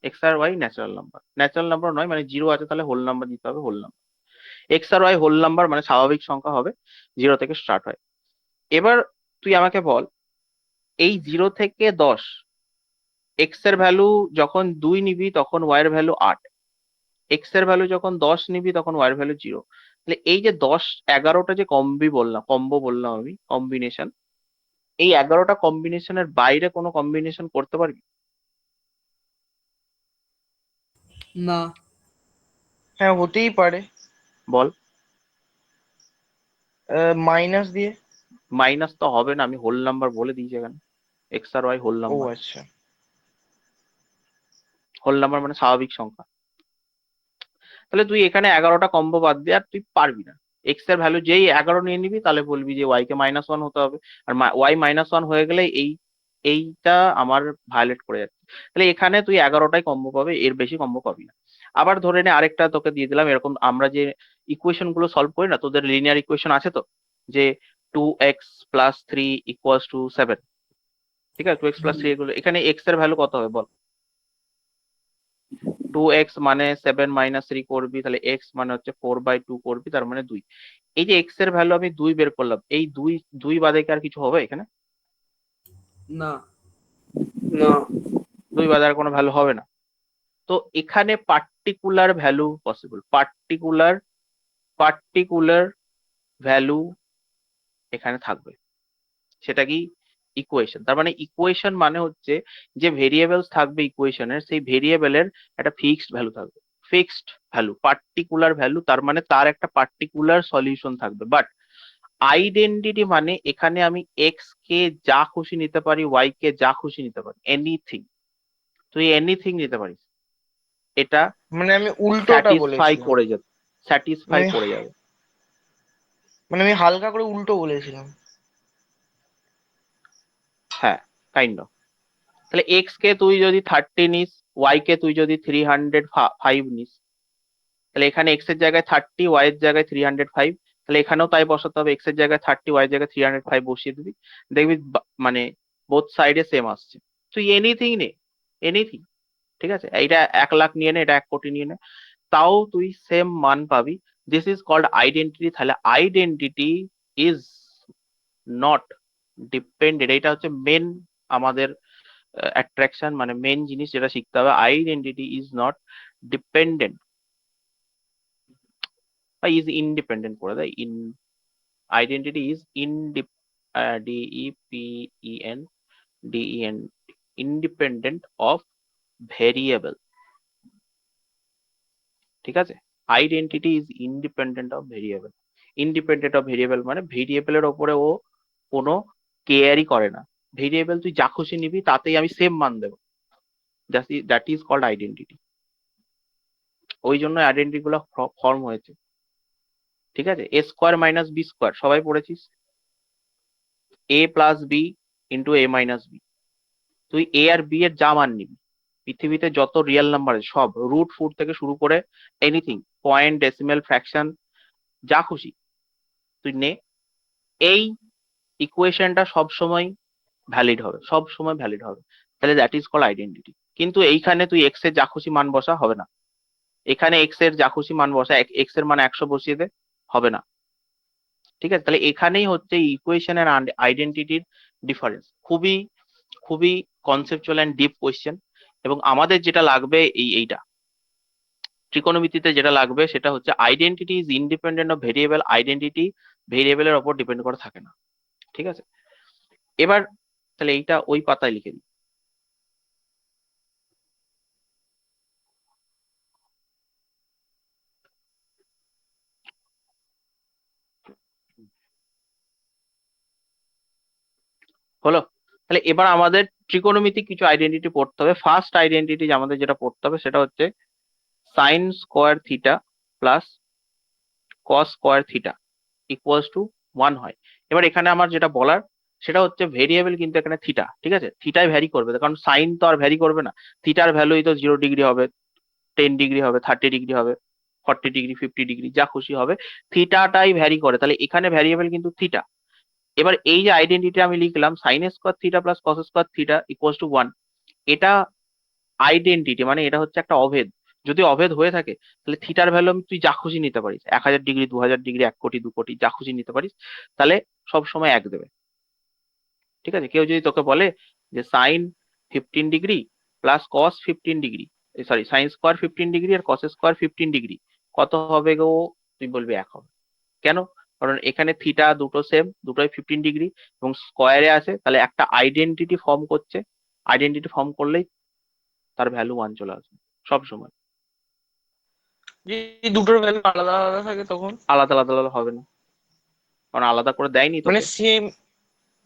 এক্স আর Y natural number, natural number নয়, মানে 0 আছে তাহলে হোল নাম্বার দিতে হবে, হোল নাম্বার। এক্স আর ওয়াই হোল নাম্বার মানে স্বাভাবিক সংখ্যা হবে, 0 থেকে স্টার্ট হয়। এবার তুই আমাকে বল, এই 0 থেকে 10, এক্স এর ভ্যালু যখন 2 নিবি তখন ওয়াই এর ভ্যালু 8, এক্স এর ভ্যালু যখন 10 নিবি তখন ওয়াই এর ভ্যালু 0। তাহলে এই যে 10 11টা যে কম্বো বললাম আমি, কম্বিনেশন, এই 11টা কম্বিনেশনের বাইরে কোনো কম্বিনেশন করতে পারবি? না। হ্যাঁ, হতেই পারে। বল। মাইনাস দিয়ে। মাইনাস তো হবে না, আমি হোল নাম্বার বলে দিয়েছি এখানে, এক্স আর ওয়াই হোল ও নাম্বার। আচ্ছা। হোল নাম্বার মানে স্বাভাবিক সংখ্যা। তাহলে তুই এখানে 11টা কম্বো বাদ দিয়ে আর তুই পারবি না। এক্স এর ভ্যালু যেই 11 নিয়ে নিবি তাহলে বলবি যে ওয়াই কে -1 হতে হবে, আর ওয়াই -1 হয়ে গেলে এইটা আমার ভায়োলেট করে যাচ্ছে। তাহলে এখানে তুই 11টাই কম্বো পাবে, এর বেশি কম্বো পাবি না। আবার ধরে নে আরেকটা তোকে দিয়ে দিলাম, এরকম আমরা যে ইকুয়েশন গুলো সলভ করি না, তোদের লিনিয়ার ইকুয়েশন আছে তো, যে 2x প্লাস 3 ইকুয়ালস টু 7। ঠিক আছে, 2x প্লাস 3 এগুলো, এখানে এক্স এর ভ্যালু কত হবে বল। 2x মানে 7 মাইনাস 3 করবি, তাহলে x মানে হচ্ছে 4/2 করবি, তার মানে 2। এই যে x এর ভ্যালু আমি 2 বের করলাম, এই 2 বাদে কি আর কিছু হবে এখানে? না। না। 2 বাদে আর কোনো ভ্যালু হবে না। তো এখানে particular value possible, particular value এখানে থাকবে। সেটা কি? ইকুয়েশন। তার মানে ইকুয়েশন মানে হচ্ছে যে ভেরিয়েবলস থাকবে ইকুয়েশনের, সেই ভেরিয়েবলের একটা ফিক্সড ভ্যালু থাকবে। ফিক্সড ভ্যালু, পার্টিকুলার ভ্যালু, তার মানে তার একটা পার্টিকুলার সলিউশন থাকবে। বাট আইডেন্টিটি মানে এখানে আমি এক্স কে যা খুশি নিতে পারি, ওয়াই কে যা খুশি নিতে পারি, এনিথিং, তুই এনিথিং নিতে পারিস, এটা মানে আমি উল্টোটা স্যাটিসফাই বলেছিলাম। করে যাবে, স্যাটিসফাই মানে করে যাবে। মানে আমি হালকা করে উল্টো বলেছিলাম। হ্যাঁ, কাইন্ড অফ। তাহলে এক্স কে তুই যদি 30 নিস, ওয়াই কে তুই যদি 305 নিস, তাহলে এখানে এক্স এর জায়গায় 30, ওয়াই এর জায়গায় 305, তাহলে এখানেও তাই বসাতে হবে, এক্স এর জায়গায় 30, ওয়াই এর জায়গায় 305 বসিয়ে দিবি, দেখবি মানে বোথ সাইডে সেম আসছে। তুই এনিথিং নে, এনিথিং। ঠিক আছে, এইটা 1 লাখ নিয়ে নে, এটা 1 কোটি নিয়ে নে, তাও তুই সেম মান পাবি। This is called identity. তাহলে আইডেন্টিটি ইজ নট ডিপেন্ডেন্ট, এটা হচ্ছে মেন আমাদের অ্যাট্রাকশন, মানে মেন জিনিস যেটা শিখতে হবে। আইডেন্টিটি ইজ নট ডিপেন্ডেন্ট বা ইজ ইন্ডিপেন্ডেন্ট করে দেয়। Identity is DEPENDENT independent of variable. ঠিক আছে, identity is independent of variable. Independent of variable মানে ভেরিয়েবলের ওপরে ও কোনো কেয়ারই করে না। ভেরিয়েবল তুই যা খুশি নিবি তাতেই আমি সেম মান দেবো। That is called identity. ওই জন্য আইডেন্টিটি গুলো ফর্ম হয়েছে। ঠিক আছে, A square minus B square সবাই পড়েছিস। A plus B into A minus B. তুই এ আর বি এর যা মান নিবি, পৃথিবীতে যত রিয়েল নাম্বার আছে সব, রুট ফুট থেকে শুরু করে এনিথিং, পয়েন্ট, ডেসিমেল, ফ্র্যাকশন, যা খুশি তুই নে। এই ইকুয়েশনটা সব সময় ভ্যালিড হবে, সব সময় ভ্যালিড হবে। তাহলে দ্যাট ইজ কল্ড আইডেন্টিটি। কিন্তু এইখানে তুই এক্স এর যা খুশি মান বসা, হবে না। এখানে এক্স এর যা খুশি মান বসা, এক্স এর মান 100 বসিয়ে দে, হবে না। ঠিক আছে, তাহলে এখানেই হচ্ছে ইকুয়েশন আর আইডেন্টিটির ডিফারেন্স। খুবই খুবই কনসেপচুয়াল অ্যান্ড ডিপ কোয়েশ্চেন। এবং আমাদের যেটা লাগবে এইটা ত্রিকোণমিতিতে যেটা লাগবে সেটা হচ্ছে identity is independent of variable. Identity ভেরিয়েবলের ওপর ডিপেন্ড করে থাকে না। ঠিক আছে, এবার তাহলে এইটা ওই পাতায় লিখে দিই। হলো, তাহলে এবার আমাদের ত্রিকোণমিতিক কিছু আইডেন্টিটি পড়তে হবে। ফার্স্ট আইডেন্টিটি আমাদের যেটা পড়তে হবে সেটা হচ্ছে sign square theta plus cos square theta equals to 1 হয়। এবার এখানে আমার যেটা বলার সেটা হচ্ছে ভেরিয়েবল কিন্তু এখানে থিটা। ঠিক আছে, থিটাই ভ্যারি করবে, কারণ সাইন তো আর ভ্যারি করবে না। থিটার ভ্যালুই তো 0 ডিগ্রি হবে, 10 ডিগ্রি হবে, 30 ডিগ্রি হবে, 40 ডিগ্রি, 50 ডিগ্রি, যা খুশি হবে। থিটাটাই ভ্যারি করে, তাহলে এখানে ভ্যারিয়েবল কিন্তু থিটা। এবার এই যে আইডেন্টিটি আমি লিখলাম sign square theta plus cos square theta equals to 1, এটা আইডেন্টিটি, মানে এটা হচ্ছে একটা অভেদ। যদি অভেদ হয়ে থাকে তাহলে থিটার ভ্যালু তুই যা খুশি নিতে পারিস, 1000 ডিগ্রি, 2000 ডিগ্রি, 1 কোটি, 2 কোটি, যা খুশি নিতে পারিস, তাহলে সব সময় এক দেবে। ঠিক আছে, কেউ যদি তোকে বলে যে sine 15 degree plus cos 15 degree, sorry sine square 15 degree আর কস স্কোয়ার 15 ডিগ্রি কত হবে গো, তুই বলবি 1 হবে। কেন? কারণ এখানে থিটা দুটো সেম, দুটোই 15 ডিগ্রি এবং স্কোয়ারে আছে, তাহলে একটা আইডেন্টিটি ফর্ম করছে। আইডেন্টিটি ফর্ম করলেই তার ভ্যালু 1 চলে আসবে সব সময়। যদি দুটোর ভ্যালু আলাদা আলাদা থাকে তখন আলাদা আলাদা আলাদা হবে না, কারণ আলাদা করে দেয়নি মানে তোকে। সেম,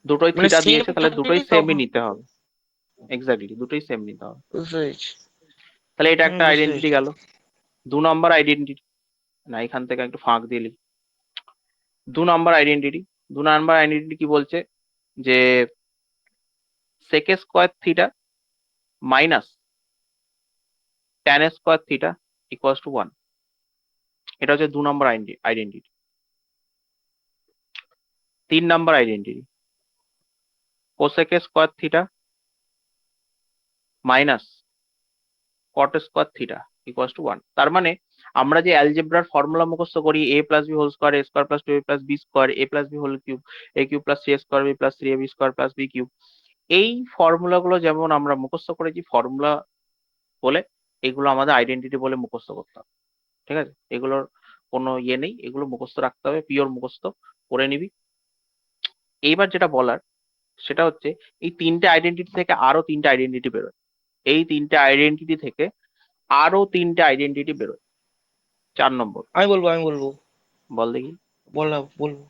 দুটোই মানে থিটা সেম দিয়েছে, তাহলে দুটোই থাকলেই সেমই তখন। নিতে হবে। এক্স্যাক্টলি, দুটোই সেম নিতে হবে। বুঝতে পেরেছি। তাহলে এটা একটা বুঝতে আইডেন্টিটি পেরেছি। গেল। 2 নম্বর আইডেন্টিটি, না এখান থেকে একটু ফাঁক দিয়ে লিখি। 2 নম্বর আইডেন্টিটি, 2 নম্বর আইডেন্টিটি কি বলছে যে sec square theta minus tan square theta equals to 1। এটা হচ্ছে 2 নম্বর আইডেন্টিটি। 3 নম্বর identity cosec square theta minus cot square theta equals to 1। তার মানে আমরা যে অ্যালজেব্রার ফর্মুলা মুখস্থ করি, a plus B whole square, a square plus 2a plus B square, a plus B whole cube, a cube plus 3a square, b plus 3ab square plus b cube, এই ফর্মুলাগুলো যেমন আমরা মুখস্থ করেছি ফর্মুলা বলে, এগুলো আমাদের আইডেন্টিটি বলে মুখস্থ করতে হবে। ঠিক আছে, এগুলোর কোনো ইয়ে নেই, এগুলো মুখস্থ রাখতে হবে, পিওর মুখস্থ করে নিবি। এইবার যেটা বলার সেটা হচ্ছে এই 3টে আইডেন্টিটি থেকে আরো 3টে আইডেন্টিটি বেরোয়। এই 3টে আইডেন্টিটি থেকে আরো 3টে আইডেন্টিটি বেরোয়। 4 নম্বর, আমি বলবো বল দেখি। বলবো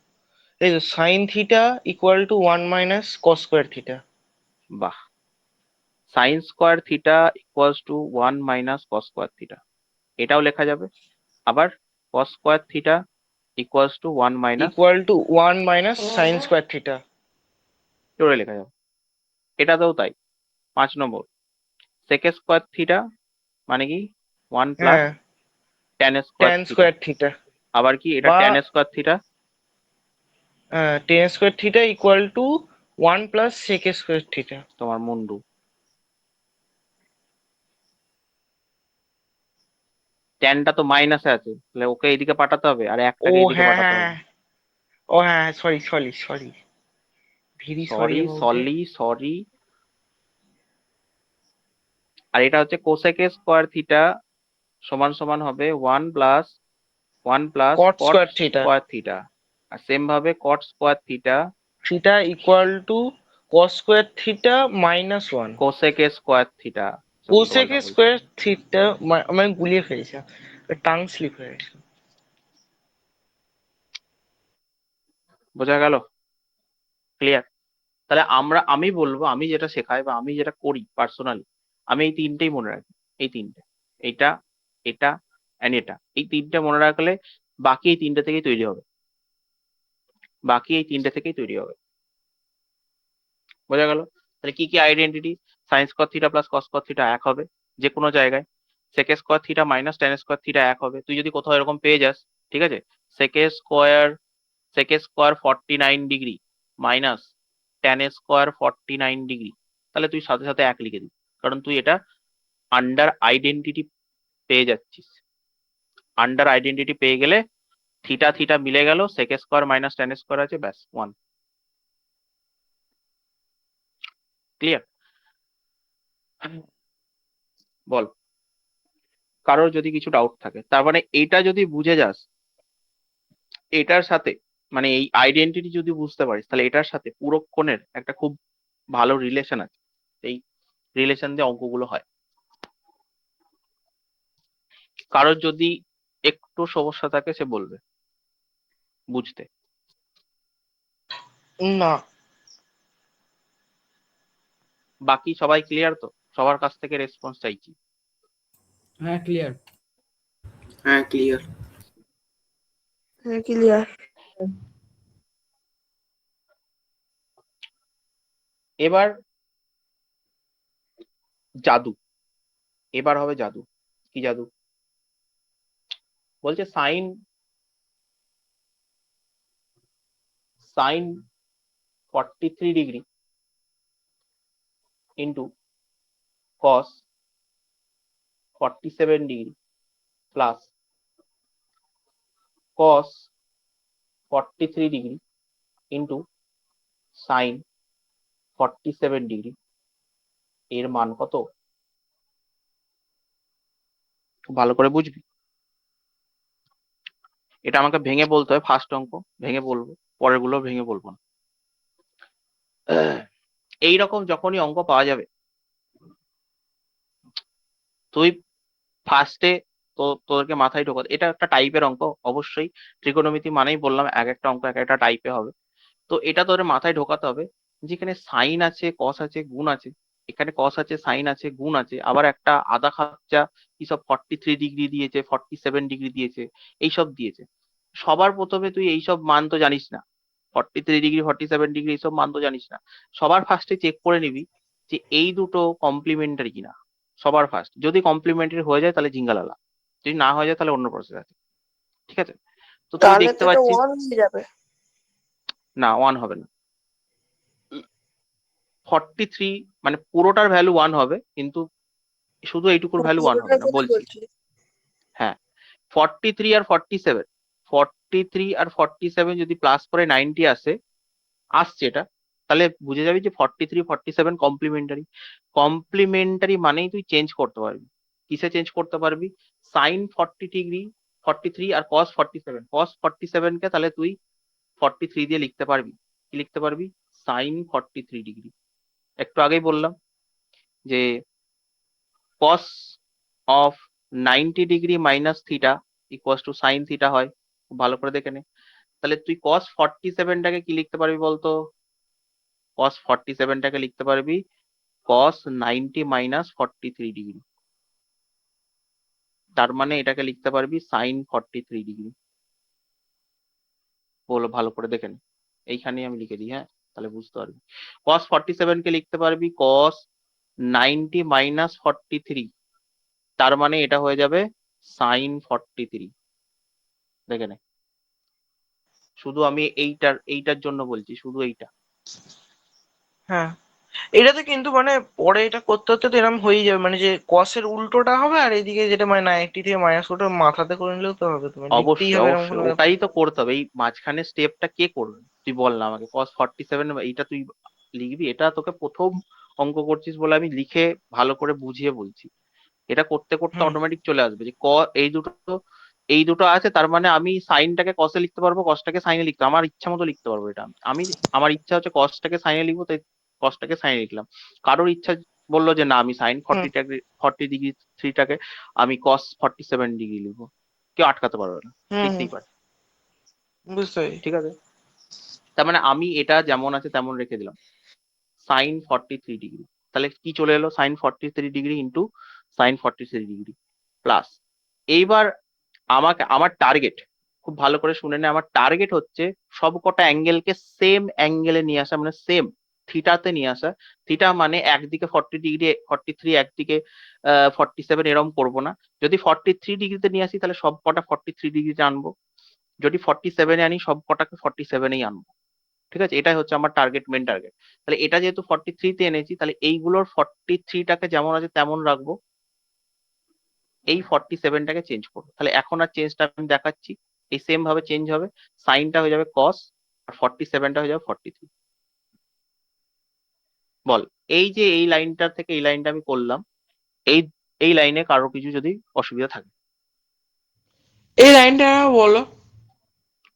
এই যে sine theta equal to 1 minus cos square theta. বাহ, sine square theta equals to 1 minus cos square theta, এটাও লেখা যাবে। আবার cos square theta equals to 1 minus, equal to 1 minus sine square theta. জোরে লেখা যাবে, এটাতেও তাই। 5 নম্বর, সেক স্কোয়ার থিটা মানে কি 1 প্লাস হ্যাঁ, tan square tan theta. Square theta আবার কি এটা বা tan square theta, tan square theta equal to 1 plus sec square theta. তোমার মুন্ডু। ট্যানটা তো মাইনাসে আছে, তাহলে ওকে এইদিকে পাঠাতে হবে আর ও একটাকে এইদিকে হ্যাঁ পাঠাতে হ্যাঁ, হবে। ও হ্যাঁ, sorry sorry sorry, very sorry sorry. আর এটা হচ্ছে কোসেক স্কোয়ার থিটা সমান সমান হবে 1 plus 1 plus cot cot square theta, square theta, আর সেম ভাবে cot square theta theta equal to cos square theta minus 1, cosec square theta. Cosec square theta. আমি গুলিয়ে ফেলেছি, টাং স্লিপ হয়ে গেছে। বোঝা গেল? ক্লিয়ার? তাহলে আমি বলবো, আমি যেটা শেখাই বা আমি যেটা করি পার্সোনালি, আমি এই তিনটেই মনে রাখি। এই তিনটে, এটা, এটা অ্যান্ড এটা, এই তিনটে মনে রাখলে বাকি এই তিনটে থেকেই তৈরি হবে। বাকি এই তিনটে থেকেই তৈরি হবে। বোঝা গেল? তাহলে কি কি identity? Sine square theta plus cos square theta এক হবে যে কোনো জায়গায়। Sec square theta minus tan square theta এক হবে। তুই যদি কোথাও এরকম পেয়ে যাস, ঠিক আছে, sec square 49 degree minus tan square 49 degree, তাহলে তুই সাথে সাথে এক লিখে দিবি, কারণ তুই এটা আন্ডার আইডেন্টিটি পেয়ে যাচ্ছিস। আন্ডার আইডেন্টিটি পেয়ে গেলে থিটা থিটা মিলে গেল, sec square minus tan square আছে, ব্যাস 1। ক্লিয়ার? বল, কারোর যদি কিছু ডাউট থাকে। তার মানে এইটা যদি বুঝে যাস, এটার সাথে মানে এই আইডেন্টিটি যদি বুঝতে পারিস, তাহলে এটার সাথে পুরো কোণের একটা খুব ভালো রিলেশন আছে। এই রিলেশন দিয়ে অঙ্কগুলো হয়। কারোর যদি একটু সমস্যা থাকে সে বলবে বুঝতে। না, বাকি সবাই ক্লিয়ার তো? সবার কাছ থেকে রেসপন্স চাইছি। হ্যাঁ ক্লিয়ার। হ্যাঁ ক্লিয়ার। হ্যাঁ ক্লিয়ার। এবার জাদু, এবার হবে জাদু। কি জাদু? বলছে sine sine 43 degree into cos 47 degree plus cos 43 degree into sine 47 degree, এর মান কত? খুব ভালো করে বুঝবি। এটা আমাকে ভেঙে বলতে হয়। ফার্স্ট অঙ্ক ভেঙে বলবো, পরের গুলো ভেঙে বলবো না। এইরকম যখনই অঙ্ক পাওয়া যাবে, তুই ফার্স্টে তোদেরকে মাথায় ঢোকাতে, এটা একটা টাইপের অঙ্ক অবশ্যই। ত্রিকোণমিতি মানেই বললাম এক একটা অঙ্ক এক একটা টাইপে হবে। তো এটা তোদের মাথায় ঢোকাতে হবে, যেখানে সাইন আছে, কস আছে, গুণ আছে। এখানে কস আছে, সাইন আছে, গুণ আছে, আবার একটা আদা খাচ্চা কি সব 43 ডিগ্রি দিয়েছে, 47 ডিগ্রি দিয়েছে, এইসব দিয়েছে। সবার প্রথমে তুই এইসব মান তো জানিস না, 43 ডিগ্রি 47 ডিগ্রি এইসব মান তো জানিস না। সবার ফার্স্টে চেক করে নিবি যে এই দুটো কমপ্লিমেন্টারি কিনা। সবার ফার্স্ট যদি কমপ্লিমেন্টারি হয়ে যায় তাহলে জিঙ্গালালা, যদি না হয়ে যায় তাহলে অন্য প্রসেস আছে। ঠিক আছে? তো তুই তাহলে দেখতে তো এটা পাচ্ছিস 1 হয়ে যাবে। না, 1 হবে না। 43 মানে পুরোটার ভ্যালু 1 হবে, কিন্তু শুধু এইটুকুর ভ্যালু 1 হবে পুরোটার না কথা বলছি। বলছি। হ্যাঁ, 43 আর 47 যদি প্লাস করে 90 আসছে এটা, তাহলে বুঝে যাবি যে 43 47 কমপ্লিমেন্টারি। কমপ্লিমেন্টারি মানেই তুই চেঞ্জ করতে পারবি। কিসে চেঞ্জ করতে পারবি? সাইন 40 ডিগ্রি 43 আর কস 47, কস 47 কে তাহলে তুই 43 দিয়ে লিখতে পারবি। কি লিখতে পারবি? Sine 43 degree. একটু আগেই বললাম যে cos of 90 degree minus theta equals to sine theta হয়। খুব ভালো করে দেখে নে। তাহলে তুই cos 47টাকে কি লিখতে পারবি বলতো? cos 47টাকে লিখতে পারবি cos 90 মাইনাস 43 ডিগ্রি। তার মানে এটাকে লিখতে পারবি সাইন 43 ডিগ্রি। বলো, ভালো করে দেখে নে। এইখানেই আমি লিখে দিই, হ্যাঁ, তাহলে বুঝতে পারবি। cos 47কে লিখতে পারবি cos 90 মাইনাস 43, তার মানে এটা হয়ে যাবে সাইন 43। দেখে নে, শুধু আমি এইটার জন্য বলছি, শুধু এইটা। হ্যাঁ এটাতে কিন্তু মানে পরে এটা করতে করতে তো এরকম হয়ে যাবে, মানে যে কসের উল্টোটা হবে আর এইদিকে যেটা মানে 90 থেকে মাইনাস ওটা মাথাতে করে নিলেও তো হবে, তোমার লিখতেই অবশ্যই হবে এরকম অবশ্যই কোনো ব্যাপার। ওটাই তো করতে হবে। এই মাঝখানে স্টেপটা কে করবে? তুই বল না আমাকে। cos 47 এইটা তুই লিখবি? এটা তোকে প্রথম অঙ্ক করছিস বলে আমি লিখে ভালো করে বুঝিয়ে বলছি। এটা করতে করতে হুম অটোমেটিক চলে আসবে যে এই দুটো এই দুটো আছে, তার মানে আমি সাইনটাকে কসে লিখতে পারবো, কসটাকে সাইনে লিখতে পারবো, আমার ইচ্ছা মতো লিখতে পারবো এটা। আমি আমার ইচ্ছা হচ্ছে কসটাকে সাইনে লিখবো, তাই কসটাকে সাইনে লিখলাম। কারোর ইচ্ছা বললো যে না আমি সাইন হুম 40 ডিগ্রি থ্রিটাকে আমি কস 47 ডিগ্রি লিখবো, কেউ আটকাতে পারবে না, হুম হুম, লিখতেই পারে। বুঝতে পারি। ঠিক আছে, তার মানে আমি এটা যেমন আছে তেমন রেখে দিলাম, সাইন 43 ডিগ্রি। তাহলে কি চলে এলো, sine 43 degree into sine 43 degree plus, এইবার আমাকে আমার টার্গেট, খুব ভালো করে শুনে নে, আমার টার্গেট হচ্ছে সব কটা অ্যাঙ্গেলকে সেম অ্যাঙ্গেলে নিয়ে আসা, মানে সেম থিটাতে নিয়ে আসা। থিটা মানে একদিকে 40 ডিগ্রি 43, একদিকে 47, এরকম করবো না। যদি 43 ডিগ্রিতে নিয়ে আসি তাহলে সব কটা 43 ডিগ্রিতে আনবো, যদি 47-এ আনি সব কটাকে 47-এই আনবো। ঠিক আছে, এটাই হচ্ছে আমার টার্গেট, মেন টার্গেট। তাহলে এটা যেহেতু 43-তে এনেছি, তাহলে এইগুলোর 43টাকে যেমন আছে তেমন রাখবো, এই 47টাকে চেঞ্জ করবো। তাহলে এখন আর চেঞ্জটা আমি দেখাচ্ছি, এই সেম ভাবে চেঞ্জ হবে, সাইনটা হয়ে যাবে কস, আর 47টা হয়ে যাবে 43। বল, এই যে এই লাইনটা থেকে এই লাইনটা আমি করলাম, এই এই লাইনে কারো কিছু যদি অসুবিধা থাকে? এই লাইনটা বলো।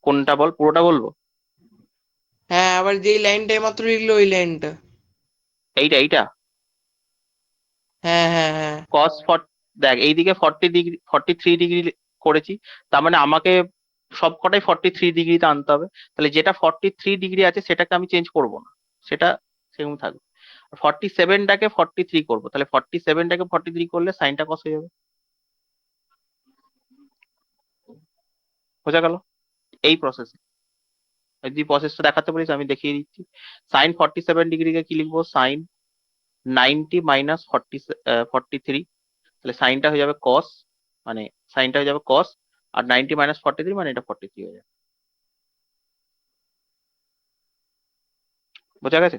কোনটা বল, পুরোটা বলবো? হ্যাঁ, আবার যেই লাইনটা মাত্র লিখলো ওই লাইনটা। এইটা এইটা হ্যাঁ হ্যাঁ হ্যাঁ। কস দেখ, এইদিকে 40 ডিগ্রি 43 ডিগ্রি করেছি, তার মানে আমাকে সব কটাই 43 ডিগ্রিতে আনতে হবে। তাহলে যেটা 43 ডিগ্রি আছে সেটাকে আমি চেঞ্জ করব না, সেটা সেরকম থাকবে। 47টাকে 43 করবো, তাহলে 47টাকে 43 করলে সাইনটা কস হয়ে যাবে। বোঝা গেল এই প্রসেস? যদি প্রসেসটা দেখাতে পারিস আমি দেখিয়ে দিচ্ছি। সাইন 47 ডিগ্রিকে কি লিখবো, সাইন 90 - 43, তাহলে সাইনটা হয়ে যাবে কস, মানে সাইনটা হয়ে যাবে কস, আর 90 - 43 মানে এটা 43 হয়ে যাবে। বোঝা গেছে?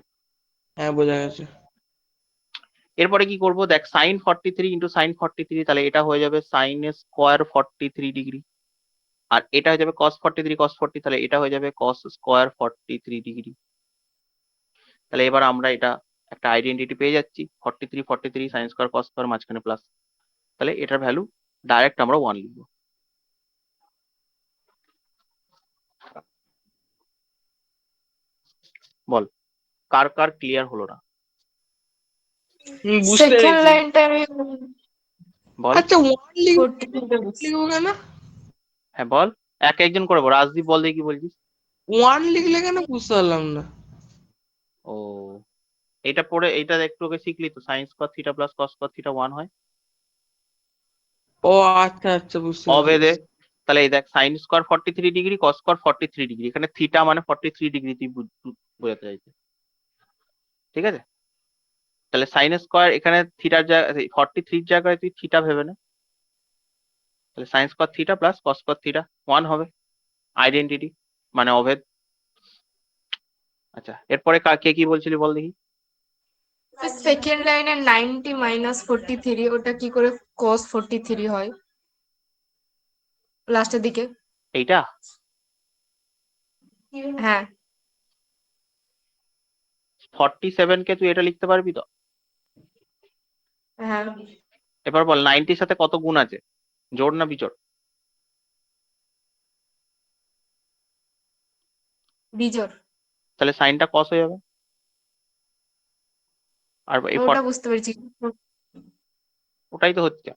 হ্যাঁ বোঝা গেছে। এরপরে কি করব, দেখ সাইন 43 ইন্টু সাইন 43, তাহলে এটা হয়ে যাবে সাইন স্কোয়ার 43 ডিগ্রি, আর এটা হয়ে যাবে কস 43 কস 40, তাহলে এটা হয়ে যাবে কস স্কোয়ার 43 ডিগ্রি। তাহলে এবার আমরা এটা একটা আইডেন্টিটি পেয়ে যাচ্ছি, 43 সাইন স্কোয়ার কস স্কোয়ার মাঝখানে প্লাস, তাহলে এটার ভ্যালু ডাইরেক্ট আমরা 1 লিখবো। বল, কার কার ক্লিয়ার হলো না? বুঝতে সেকেন্ড পেরেছি। লাইনটা আমি বল। আচ্ছা, ওয়ান লিখবো, 43 বুঝছি। লিখবো কেন? হ্যাঁ বল, এক একজন করে বল, রাজদীপ বল দেখি কি বলছিস। ওয়ান লিখলে কেন বুঝতে পারলাম না। ও, এটা পড়ে এইটা একটু আগে শিখলি তো, sign square theta plus cos square theta 1 হয় ও আচ্ছা আচ্ছা, বুঝতে পেরেছি অভেদে। তাহলে এই দেখ sine square 43 degree cos square 43 degree, এখানে থিটা মানে 43 ডিগ্রি তুই বোঝাতে চাইছে। ঠিক আছে, তাহলে সাইন স্কোয়ার এখানে থিটার জায়গায় 43 জায়গায় তুই থিটা ভেবে নে, তাহলে sign square theta plus cos square theta 1 হবে, আইডেন্টিটি মানে অভেদ। আচ্ছা, এরপরে কে কি বলছিলি বল দেখি। সেকেন্ড লাইনে 90 - 43, ওটা কি করে cos 43 হয় লাস্টের দিকে? এইটা হ্যাঁ 47কে তুই এটা লিখতে পারবি তো? হ্যাঁ, এবার বল 90-র সাথে কত গুণ আছে, জোড় না বিজোড়? বিজোড়। তাহলে সাইনটা কস হয়ে যাবে। আর এই ওটা বুঝতে পেরেছি। ওটাই তো হচ্ছে।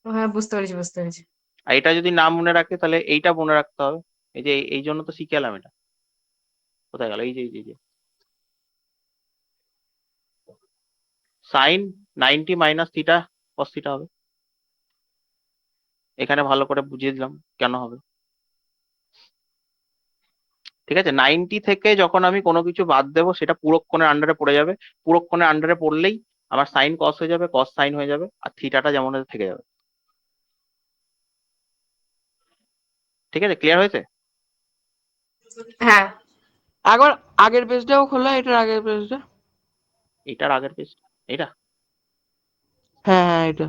হ্যাঁ বুঝতে পেরেছি বুঝতে পেরেছি। আর এটা যদি না মনে রাখে তাহলে এইটা মনে রাখতে হবে, এই যে এই জন্য তো শিখে এলাম এটা। কোথায় গেল, এই যে সাইন 90 - থিটা কস থিটা হবে, এখানে ভালো করে বুঝিয়ে দিলাম কেন হবে। ঠিক আছে, 90 থেকে যখন আমি কোনো কিছু বাদ দেবো সেটা পুরোক্ষণের আন্ডারে পড়ে যাবে, পুরোক্ষণের আন্ডারে পড়লেই আমার সাইন কস হয়ে যাবে, কস সাইন হয়ে যাবে, আর থিটাটা যেমন আছে থেকে যাবে। ঠিক আছে, ক্লিয়ার হয়েছে? হ্যাঁ একবার আগের পেজটাও খোলা, এটার আগের পেজটা। এটার আগের পেজ, এটা হ্যাঁ হ্যাঁ এটা।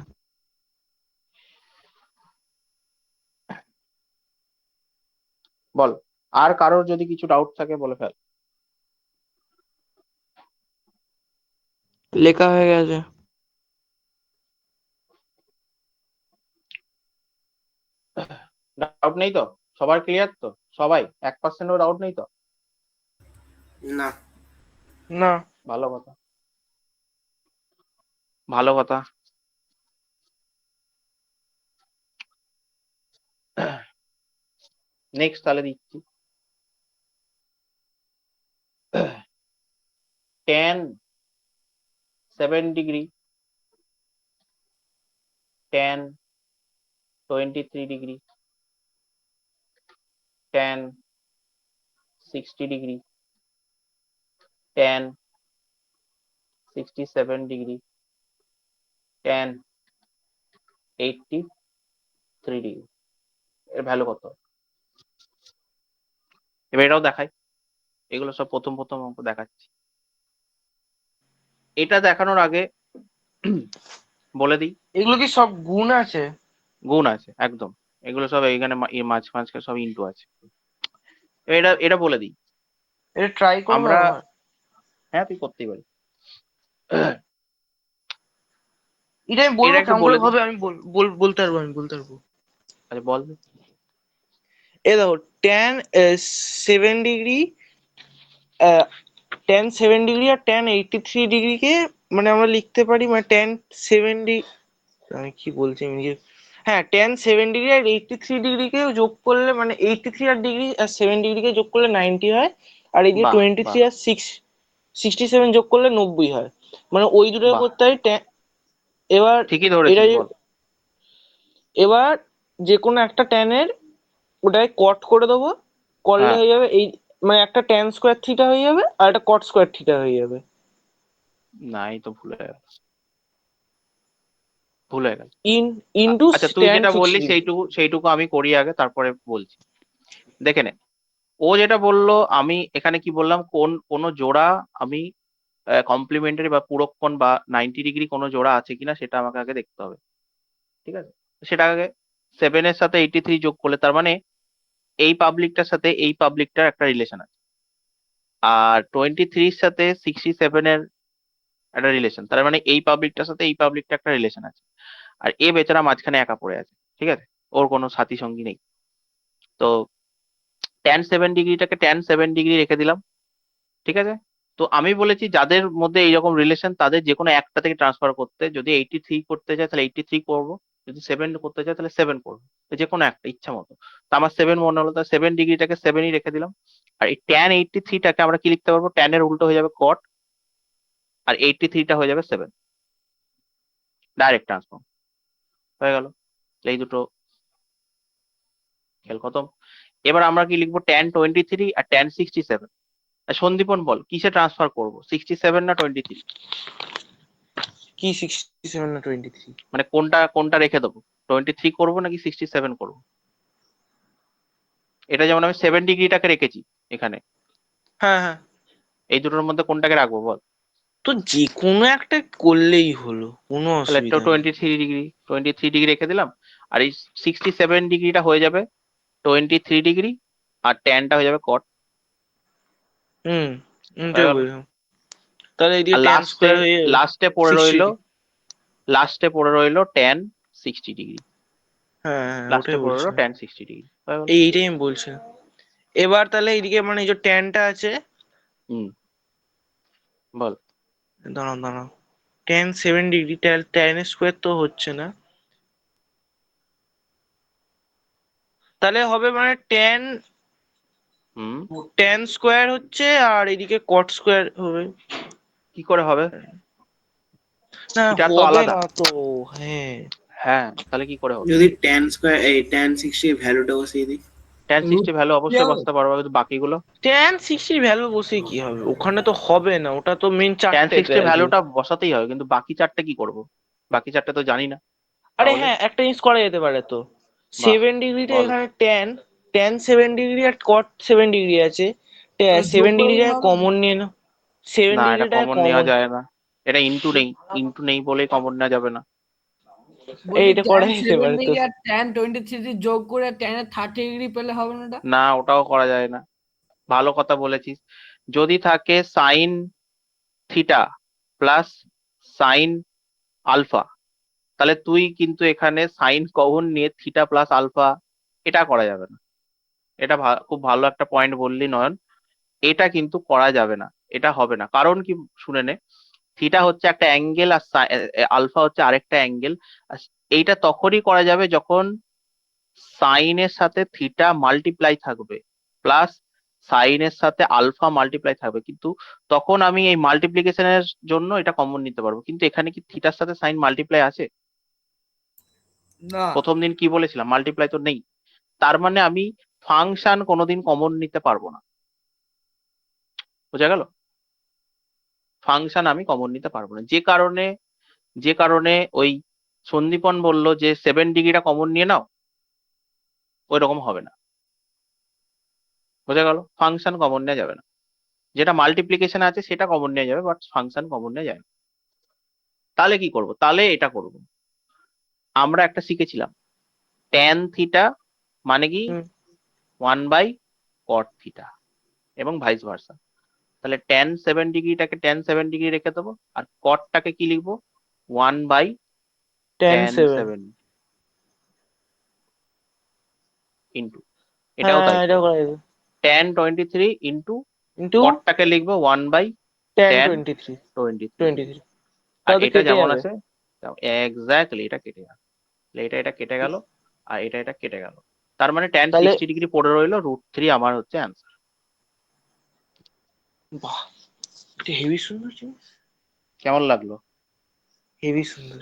বল, আর কারোর যদি কিছু ডাউট থাকে বলে ফেল। লেখা হয়ে গেছে। ডাউট নেই তো? সবার ক্লিয়ার তো? সবাই 1%ও ডাউট নেই তো? না। না। ভালো কথা, ভালো কথা। নেক্সট তাহলে দিচ্ছি। tan 7 degree, tan 23 degree, tan 60 degree, tan 67 degree, tan 83 degree. এর ভ্যালু কত? এবার এটাও দেখাই। এগুলো সব প্রথম প্রথম অঙ্ক দেখাচ্ছি। এটা দেখানোর আগে বলে দিই, এগুলো কি সব গুণ আছে? গুণ আছে একদম। এগুলো সব এইখানে মাঝখানে সব ইন্টু আছে। এটা এটা বলে দিই এটা ট্রাই করবো আমরা। একবার। হ্যাঁ, তুই করতেই পারি। এটা আমি এটা বলবো একটু কেমন বলে করে দিই। হবে, আমি বলতে পারবো, আমি বলতে পারবো। আচ্ছা বল। এ দেখো, ট্যান 7 ডিগ্রি, tan 7 ডিগ্রি আর tan 83 ডিগ্রিকে মানে আমরা লিখতে পারি মানে tan 7 ডিগ্রি, আমি কি বলছি আমি হ্যাঁ, tan 7 ডিগ্রি আর 83 ডিগ্রিকে যোগ করলে মানে 83 আর ডিগ্রি আর 7 ডিগ্রিকে যোগ করলে 90 হয়, আর এই যে বাহ 23 বাহ আর 67 যোগ করলে 90 হয়। মানে ওই দুটোকে বাহ, করতে হয় এবার ঠিকই এটা ধরেছিস, বল। এবার যে কোনো একটা ট্যানের ওটাকে কট করে দেবো, করলে হ্যাঁ, হয়ে যাবে এই, মানে একটা tan স্কোয়ার থিটা হয়ে যাবে আর একটা cot স্কোয়ার থিটা হয়ে যাবে। না এই তো ভুল হয়ে গেল, ভুল হয়ে গেল। ইনটু আচ্ছা তুই tan যেটা বললি 60 সেইটুকু সেইটুকু আমি করি আগে, তারপরে বলছি। দেখে নে, ও যেটা বললো, আমি এখানে কি বললাম, কোন জোড়া আমি কমপ্লিমেন্টারি বা পুরোক্ষণ বা 90 ডিগ্রি কোনো জোড়া আছে কিনা সেটা আমাকে আগে দেখতে হবে। ঠিক আছে, সেটা আগে 7-এর সাথে 83 যোগ করলে, তার মানে এই পাবলিকটার সাথে এই পাবলিকটার একটা রিলেশন আছে, আর 23-র সাথে 67-এর একটা রিলেশন, তার মানে এই পাবলিকটার সাথে এই পাবলিকটা একটা রিলেশন আছে। আর এ বেচারা মাঝখানে একা পড়ে আছে। ঠিক আছে, ওর কোনো সাথী সঙ্গী নেই। তো tan 7 ডিগ্রিটাকে tan 7 ডিগ্রি রেখে দিলাম। ঠিক আছে, তো আমি বলেছি যাদের মধ্যে এইরকম রিলেশন তাদের যে কোনো একটা থেকে ট্রান্সফার করতে, যদি 83 করতে চাই তাহলে 83 করবো, যদি 7 করতে চাই তাহলে 7 করবো, তো যে কোনো একটা ইচ্ছা মতো। তো আমার 7 মনে হলো, তাহলে 7 ডিগ্রিটাকে 7ই রেখে দিলাম। আর এই tan 83টাকে আমরা কি লিখতে পারবো, tan এর উল্টো হয়ে যাবে cot, আর 83টা হয়ে যাবে 7। ডাইরেক্ট ট্রান্সফর্ম হয়ে গেল। এই দুটো খেল খতম। এবার আমরা কি লিখবো, tan 23 আর tan 67। সন্দীপন বল কিসে ট্রান্সফার করবো, 67 না 23? কি 67 না 23? মানে কোনটা কোনটা রেখে দেবো, 23 করবো নাকি 67 করবো? এটা যেমন আমি 7 ডিগ্রিটাকে রেখেছি এখানে, হ্যাঁ হ্যাঁ, এই দুটোর মধ্যে কোনটাকে রাখবো বল? তো যে কোনো একটা করলেই হলো, কোনো তাহলে অসুবিধা নেই। 23 ডিগ্রি রেখে দিলাম। আর এই 67 ডিগ্রিটা হয়ে যাবে 23 ডিগ্রি, আর ট্যানটা হয়ে যাবে কট। হুম, হয়ে এটাই গেল। বললাম। তাহলে আর এদিকে tan লাস্টে স্কোয়ার হয়ে যাবে লাস্টে পড়ে 60 রইলো, ডিগ্রি। tan 60 degree. হ্যাঁ হ্যাঁ, লাস্টে ওটাই পড়ে রইলো বলছিলাম। tan 60 ডিগ্রি, হয়ে গেল। এইটাই আমি বলছিলাম। এবার তাহলে এইদিকে মানে এই যে ট্যানটা আছে, হুম, বল। দাঁড়াও দাঁড়াও, tan 7 ডিগ্রি, tan স্কোয়ার তো হচ্ছে না, তাহলে হবে মানে হুম, tan স্কোয়ার হচ্ছে আর এদিকে cot স্কোয়ার হবে। কি করে হবে? না থিটা তো হবে আলাদা। না তো। হ্যাঁ, হ্যাঁ, তাহলে কি করে হবে? যদি tan 60 ভ্যালুটা বসিয়ে দিই। tan 60 ভ্যালু কি অবশ্যই হবে? বসাতে পারবো, কিন্তু বাকিগুলো? tan 60 ভ্যালু বসে কি হবে, ওখানে তো হবে না, ওটা তো মেন tan চারটে 60 ভ্যালু। ভ্যালুটা বসাতেই হবে, কিন্তু বাকি চারটে কি করব? বাকি চারটে তো জানি না। আরে তাহলে হ্যাঁ, একটা জিনিস করা যেতে পারে তো। বাহ, 7 ডিগ্রিটা বল। এখানে tan 7 ডিগ্রি আর cot 7 ডিগ্রি আছে, ওটা যোগ 7 করে দিলে ডিগ্রিটা হবে না? কমন নিয়ে নাও, সেভেন না, এটা ডিগ্রিটা কমন নেওয়া কমন। যায় না। এটা ইনটু নেই, ইনটু নেই বলেই কমন নেওয়া যাবে না। বলছি এইটা করা tan যেতে সেভেন পারে তো। ডিগ্রি আর tan 23 যোগ করে tan 30 ডিগ্রি পেলে হবে না ওটা? না, ওটাও করা যায় না। ভালো কথা বলেছিস। যদি থাকে sine theta plus sine alpha, তাহলে তুই কিন্তু এখানে সাইন কমন নিয়ে থিটা প্লাস আলফা এটা করা যাবে না। এটা খুব ভালো একটা পয়েন্ট বললি নয়ন, এটা কিন্তু করা যাবে না, এটা হবে না। কারণ কি শুনে নে, থিটা হচ্ছে একটা অ্যাঙ্গেল আর আলফা হচ্ছে আরেকটা অ্যাঙ্গেল। এইটা তখনই করা যাবে যখন সাইনের সাথে থিটা মাল্টিপ্লাই থাকবে প্লাস সাইনের সাথে আলফা মাল্টিপ্লাই থাকবে, কিন্তু তখন আমি এই মাল্টিপ্লিকেশনের জন্য এটা কমন নিতে পারবো। কিন্তু এখানে কি থিটার সাথে সাইন মাল্টিপ্লাই আছে? না। প্রথম দিন কি বলেছিলাম, মাল্টিপ্লাই তো নেই। তার মানে আমি ফাংশন কোনোদিন কমন নিতে পারবো না। বোঝা গেল? ফাংশন আমি কমন নিতে পারবো না, যে কারণে ওই সন্দীপন বলল যে 7 ডিগ্রিটা কমন নিয়ে নাও, ওই রকম হবে না। বোঝা গেল? ফাংশন কমন নেওয়া যাবে না। যেটা মাল্টিপ্লিকেশন আছে সেটা কমন নেওয়া যাবে, বাট ফাংশন কমন নেওয়া যায় না। তাহলে কি করব? তাহলে এটা করব, আমরা একটা শিখেছিলাম ট্যান থিটা মানে কি হুম। 1/cot থিটা এবং ভাইস ভার্সা। তাহলে tan 7 ডিগ্রিটাকে tan 7 ডিগ্রি রেখে দেবো, আর কটটাকে কি লিখবো? 10 7 1/tan 7 ইন্টু, এটাও হ্যাঁ তাই, এটা করা যাবে tan 23 ইন্টু ইন্টু কটটাকে লিখবো 10 1/tan 23 23। 23 আর তাহলে এটা কেটে যেমন যাবে। আছে এক্স্যাক্টলি এটা কেটে গেল, এটা কেটে গেল, আর এটা কেটে গেল। তার মানে tan তাহলে 60 ডিগ্রি পড়ে রইলো, √3 আমার হচ্ছে অ্যান্সার। বাহ, এটা হেভি সুন্দর জিনিস, কেমন লাগলো? হেভি সুন্দর।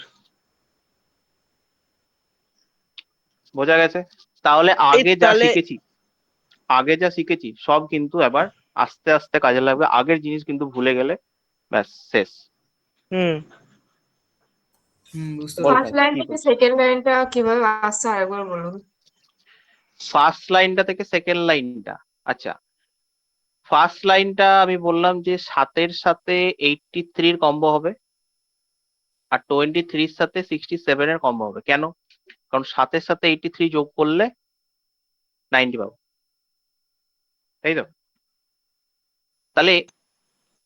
বোঝা গেছে? তাহলে এই তাহলে আগে যা শিখেছি সব কিন্তু এবার আস্তে আস্তে কাজে লাগবে। আগের জিনিস কিন্তু ভুলে গেলে ব্যাস শেষ। হুম বুঝতে বল পারছি। ফার্স্ট ভাই, লাইন কি থেকে করছিস? সেকেন্ড লাইনটা কিভাবে আসছে আরেকবার বলুন। ফার্স্ট লাইনটা থেকে সেকেন্ড লাইনটা, আচ্ছা, ফার্স্ট লাইনটা আমি বললাম যে 7-এর সাথে 83-র কম্বো হবে, আর 23-র সাথে 67-এর কম্বো হবে। কেন? কারণ 7-এর সাথে 83 যোগ করলে 90 পাবো, তাই তো? তাহলে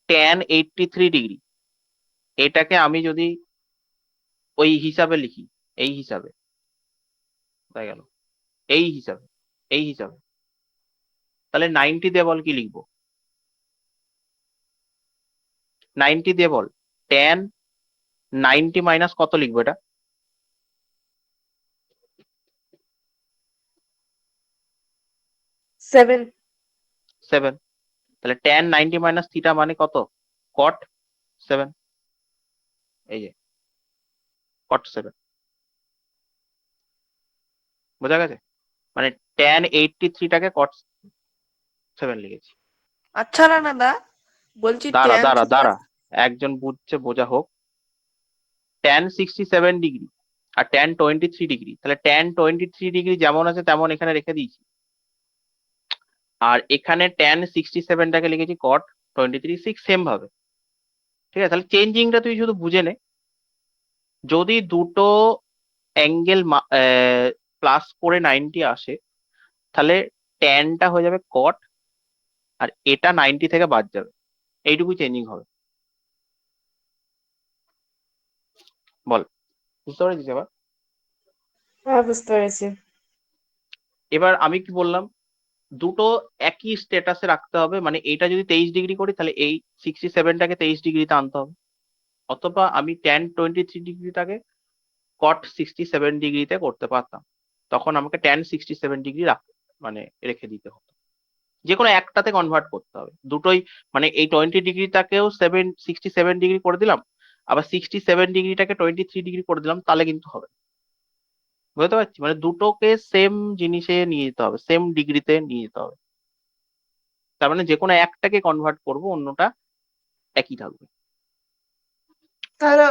tan 83 ডিগ্রি, এটাকে আমি যদি ওই হিসাবে লিখি, এই হিসাবে, কোথায় গেল, এই হিসাবে, এই হিসাবে, তাহলে 90 দিয়ে বল কি লিখবো? 90 দিয়ে বল tan 90 মাইনাস কত লিখবো এটা? 7। 7। তাহলে tan 90 মাইনাস থিটা মানে কত? cot 7। এই যে cot 7, বোঝা গেছে? মানে tan 83টাকে cot 7 লিখেছি। আচ্ছা না না দা, বলছি দাঁড়া ট্যান দাঁড়া থিটা। দাঁড়া, একজন বুঝছে বোঝা হোক। tan 67 ডিগ্রি আর tan 23 ডিগ্রি, তাহলে tan 23 ডিগ্রি যেমন আছে তেমন এখানে রেখে দিয়েছি, আর এখানে tan 67টাকে লিখেছি cot 23, ঠিক সেম ভাবে। ঠিক আছে, তাহলে চেঞ্জিংটা তুই শুধু বুঝে নে। যদি দুটো অ্যাঙ্গেল প্লাস করে 90 আসে, তাহলে ট্যানটা হয়ে যাবে কট, আর এটা 90 থেকে বাদ যাবে, এইটুকু চেঞ্জিং হবে। বল, বুঝতে পেরেছিস এবার? হ্যাঁ, বুঝতে পেরেছি। এবার আমি কি বললাম, দুটো একই স্ট্যাটাসে রাখতে হবে, মানে এটা যদি 23 ডিগ্রি করি তাহলে এই 67টাকে 23 ডিগ্রিতে আনতে হবে, অথবা আমি tan 23 ডিগ্রিটাকে কট 67 ডিগ্রিতে করতে পারতাম, তখন আমাকে tan 67 ডিগ্রি মানে রেখে দিতে হতো। যে কোনো একটাতে কনভার্ট করতে হবে, দুটোই, মানে এই 20 ডিগ্রিটাকেও 67 ডিগ্রি করে দিলাম, আবার 67 ডিগ্রিটাকে 23 ডিগ্রি করে দিলাম, তাহলে কিন্তু হবে। বুঝতে পারছি? মানে দুটোকে সেম জিনিসে নিয়ে যেতে হবে, সেম ডিগ্রিতে নিয়ে যেতে হবে। তার মানে যে কোনো একটাকে কনভার্ট করব, অন্যটা একই থাকবে। তাহলে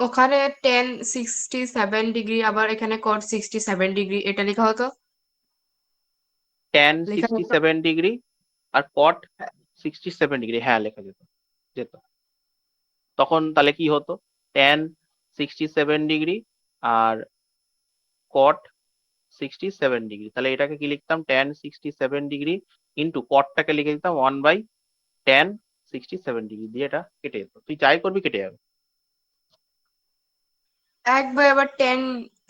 ওখানে 1067 ডিগ্রি, আবার এখানে cot 67 ডিগ্রি, এটা লেখা হতো। tan লেখা সিক্সটি হতো। সেভেন ডিগ্রি আর cot 67 ডিগ্রি, হ্যাঁ লেখা যেত, যেত। তখন তাহলে কি হতো, tan 67 ডিগ্রি আর cot 67 ডিগ্রি, তাহলে এটাকে কি লিখতাম, tan 67 ডিগ্রি ইন্টু কটটাকে লিখে দিতাম 1/tan 67 ডিগ্রি, দিয়ে এটা কেটে যেত। তুই যাই করবি কেটে যাবে। একবার আবার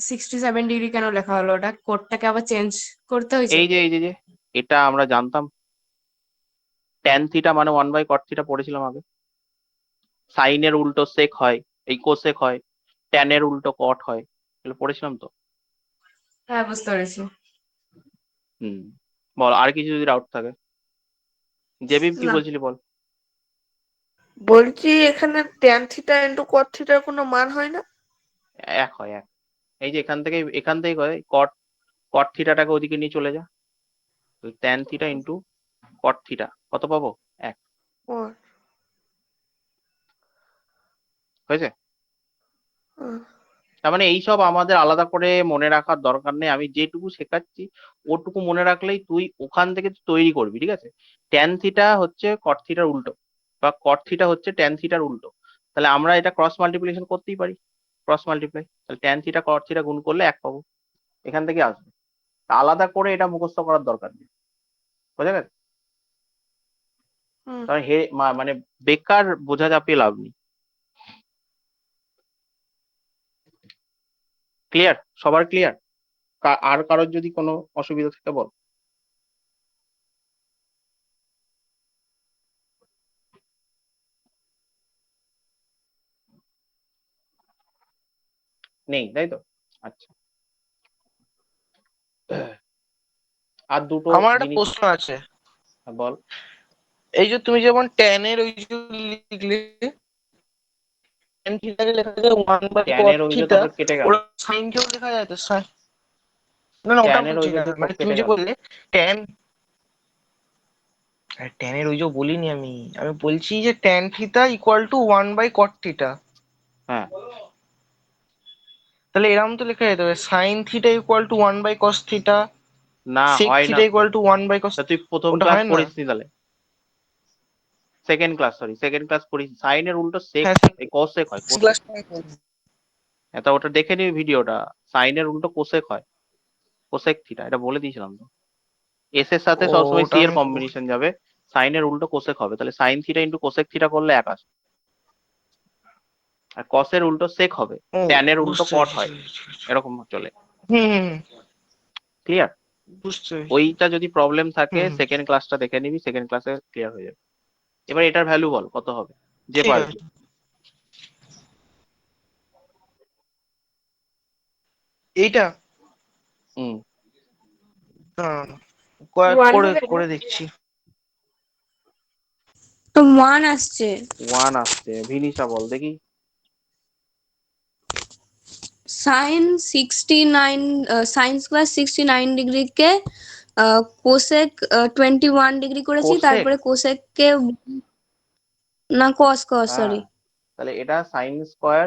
67 ডিগ্রি কেন লেখা হলো? ওটা কোডটাকে আবার চেঞ্জ করতে হয়েছে? এই যে এটা আমরা জানতাম, ট্যান থিটা মানে 1/cot থিটা পড়েছিলাম আগে। সাইনের উল্টো সেক হয়, এই কোসেক হয়, ট্যানের উল্টো কট হয়, এগুলো পড়েছিলাম তো। হ্যাঁ, বুঝতে পেরেছি। হুম, বল আর কিছু যদি ডাউট থাকে। জেবিম কি না, বলছিলি বল। বলছি এখানে ট্যান থিটা ইন্টু কট থিটার কোনো মান হয় না? এক হয়, এক। এই যে এখান থেকে হয়, কট কট থিটাটাকে ওদিকে নিয়ে চলে যা, tan theta into cot theta কত পাবো? এক। ও, হয়েছে? হুম। তার মানে এইসব আমাদের আলাদা করে মনে রাখার দরকার নেই, আমি যেটুকু শেখাচ্ছি ওটুকু মনে রাখলেই তুই ওখান থেকে তুই তৈরি করবি, ঠিক আছে? ট্যান থিটা হচ্ছে কট থিটার উল্টো, বা কট থিটা হচ্ছে ট্যান থিটার উল্টো। তাহলে আমরা এটা ক্রস মাল্টিপ্লিকেশন করতেই পারি, ক্রস মাল্টিপ্লাই। তাহলে ট্যান থিটা কট থিটা গুণ করলে এক পাবো, এখান থেকে আসবে। তা আলাদা করে এটা মুখস্থ করার দরকার নেই, বোঝা গেছে? হুম। কারণ মানে বেকার বোঝা চাপিয়ে লাভ নেই। ক্লিয়ার? সবার ক্লিয়ার? আর কারোর যদি কোনো অসুবিধা থাকে বল। নেই তাই তো? আচ্ছা, আর দুটো আমার একটা জিনিস। প্রশ্ন আছে। বল। এই যে তুমি যেমন ট্যানের ওই যে লিখলে, ট্যান থিটাকে লেখা যায় 1/cot ট্যানের ওই যে থিটা, তোকে কেটে গেল, ওরা সাইন কেও লেখা যায় তো? না না, ওটা ট্যানের ওই বলছি যে না, তোর মানে তুমি কেটে যে গেল। বললে ট্যান, ট্যানের ওই যে বলিনি আমি, আমি বলছি যে tan theta equal two 1/cot theta. হ্যাঁ, তাহলে এরকম তো লেখা যেতে হবে, sign theta equal two 1/cos theta, না সেক হয় না থিটা তো। Equal to 1/cos। তা তুই প্রথম ওটা ক্লাস হয় না? পড়িস নি তাহলে? সেকেন্ড ক্লাস পড়িস, সাইনের উল্টো সেক, হ্যাঁ, এই কোসেক হয়, কোসেক। ক্লাস। এটা ওটা দেখে নিবি ভিডিওটা, সাইনের উল্টো কোসেক হয়, কোসেক থিটা, এটা বলে দিয়েছিলাম তো। এস এর সাথে ও, সবসময় সি ওটা এর আমি কম্বিনেশন যাবে, সাইনের উল্টো কোসেক হবে, তাহলে sine theta into cosec theta করলে এক আসে। আর কসের উল্টো সেক হবে, ও ট্যানের উল্টো বুঝতে কট পেরেছি, হয়, এরকম চলে। হুম হুম হুম, ক্লিয়ার? বুঝতে পেরেছি। ওইটা যদি প্রবলেম থাকে হুম হুম, সেকেন্ড ক্লাসটা দেখে নিবি, সেকেন্ড ক্লাসে ক্লিয়ার হয়ে যাবে। এবার এটার ভ্যালু বল কত হবে, যে ঠিক পারবি। আছে। এইটা হুম, ওয়ান করে হবে না? করে দেখছি। তো 1 আসছে। ওয়ান আসছে, ভিনিশা বল দেখি। সাইন 69, সাইন স্কোয়ার 69 ডিগ্রি কে কোসেক 21 ডিগ্রি করেছি, কোসেক, তারপরে কোসেক কে, না কস, হ্যাঁ, সরি। তাহলে এটা সাইন স্কোয়ার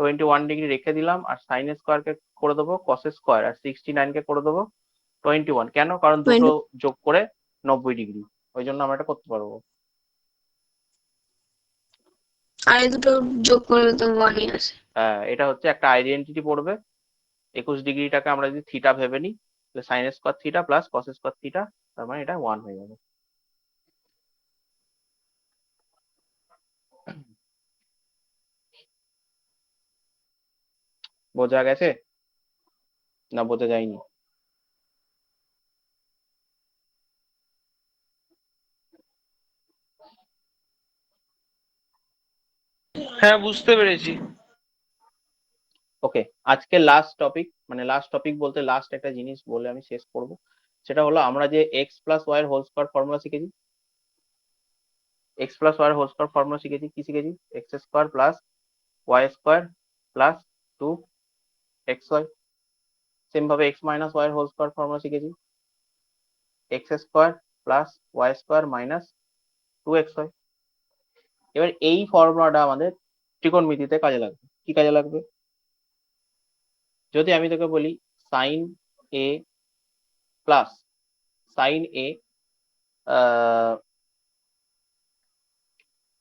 21 ডিগ্রি রেখে দিলাম, আর সাইন স্কোয়ার কে করে দেবো কস স্কোয়ার, আর 69 কে করে দেবো 21। কেন? কারণ দুটো 20, যোগ করে 90 ডিগ্রি, ওই জন্য আমরা এটা করতে পারবো। আর এই দুটো যোগ করলে তো 1ই আসে। হ্যাঁ, এটা হচ্ছে একটা আইডেন্টিটি পড়বে। 21 ডিগ্রিটাকে আমরা যদি থিটা ভেবে নিই, তাহলে sign square theta plus cos square theta, তার মানে এটা 1 হয়ে যাবে। বোঝা গেছে না বোঝা যায়নি? হ্যাঁ, বুঝতে পেরেছি। ওকে, আজকে লাস্ট টপিক, মানে লাস্ট টপিক বলতে লাস্ট একটা জিনিস বলে আমি শেষ করব। সেটা হলো আমরা যে এক্স প্লাস ওয়াই এর হোল স্কোয়ার ফর্মুলা শিখেছি, এক্স প্লাস ওয়াই এর হোল স্কোয়ার ফর্মুলা শিখেছি, কি শিখেছি? X square plus y square plus 2xy। Same ভাবে এক্স মাইনাস ওয়াই এর হোল স্কোয়ার ফর্মুলা শিখেছি, x square plus y square minus 2xy। এবার এই ফর্মুলাটা আমাদের ত্রিকোণমিতিতে কাজে লাগবে। কি কাজে লাগবে? যদি আমি তোকে বলি sign A plus sign A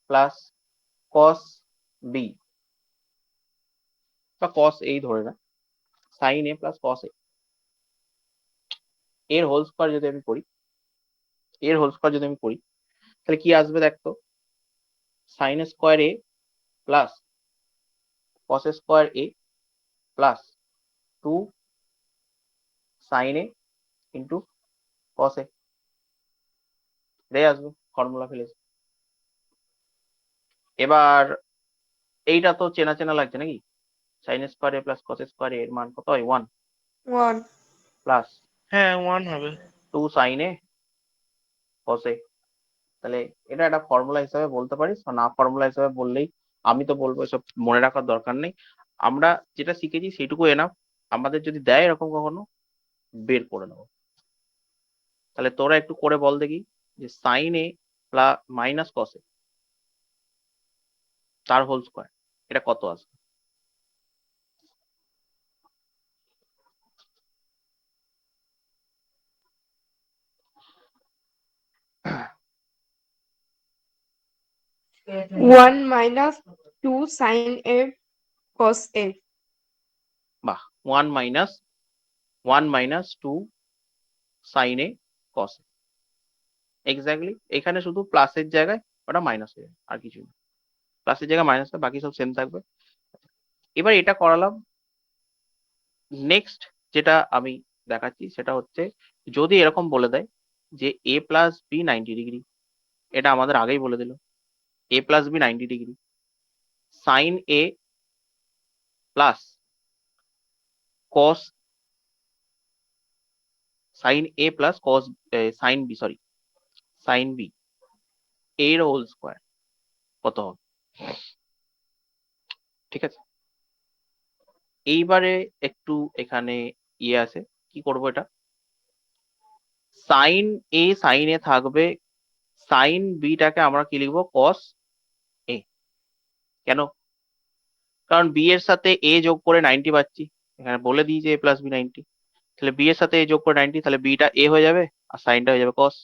plus cos B, বা কস এই ধরে না, সাইন এ প্লাস কস এ, এর হোল স্কোয়ার যদি আমি করি, এর হোল স্কোয়ার যদি আমি করি, তাহলে কি আসবে দেখতো? সাইন স্কোয়ার এ প্লাস কস স্কোয়ার এ প্লাস টু সাইন এ ইন্টু কস এ, এটাই আসবে, ফর্মুলা ফেলেছি। এবার এইটা তো চেনা চেনা লাগছে নাকি, সাইন স্কোয়ার এ প্লাস কস স্কোয়ার এর মান কত হয়, 1 ওয়ান প্লাস হ্যাঁ 1 হবে। 2 সাইন এ কস এ। তাহলে এটা একটা ফর্মুলা হিসাবে বলতে পারিস, না ফর্মুলা হিসাবে বললেই আমি তো বলবো এসব মনে রাখার দরকার নেই, আমরা যেটা শিখেছি সেটুকু এনাফ। আমাদের যদি দেয় এরকম কখনো, বের করে নেবো। তাহলে তোরা একটু করে বল দেখি যে sign A plus minus cos এ তার হোল স্কোয়ার, এটা কত আসবে? One minus two sine A cos এ। বাহ, 1 minus 2 sine A cos A, exactly. এখানে শুধু প্লাসের জায়গায় ওটা মাইনাস হয়ে যাবে, আর কিছু না। প্লাসের জায়গায় মাইনাস, বাকি সব সেম থাকবে। এবার এটা করালাম। নেক্সট যেটা আমি দেখাচ্ছি সেটা হচ্ছে, যদি এরকম বলে দেয় যে এ প্লাস বি 90°, এটা আমাদের আগেই বলে দিল, A plus B 90°, sine A plus cos, sine A plus cos, sine B, sorry, sine B এর হোল স্কোয়ার কত হবে? ঠিক আছে, এইবারে একটু এখানে ইয়ে আছে, কি করব এটা, সাইন এ থাকবে, সাইন বিটাকে আমরা কি লিখবো, কস এ। কেন? কারণ বি এর সাথে এ যোগ করে 90 পাচ্ছি, এখানে বলে দিই যে এ প্লাস বি 90, তাহলে বি এর সাথে এ যোগ করে 90, তাহলে বিটা এ হয়ে যাবে আর সাইনটা হয়ে যাবে কস।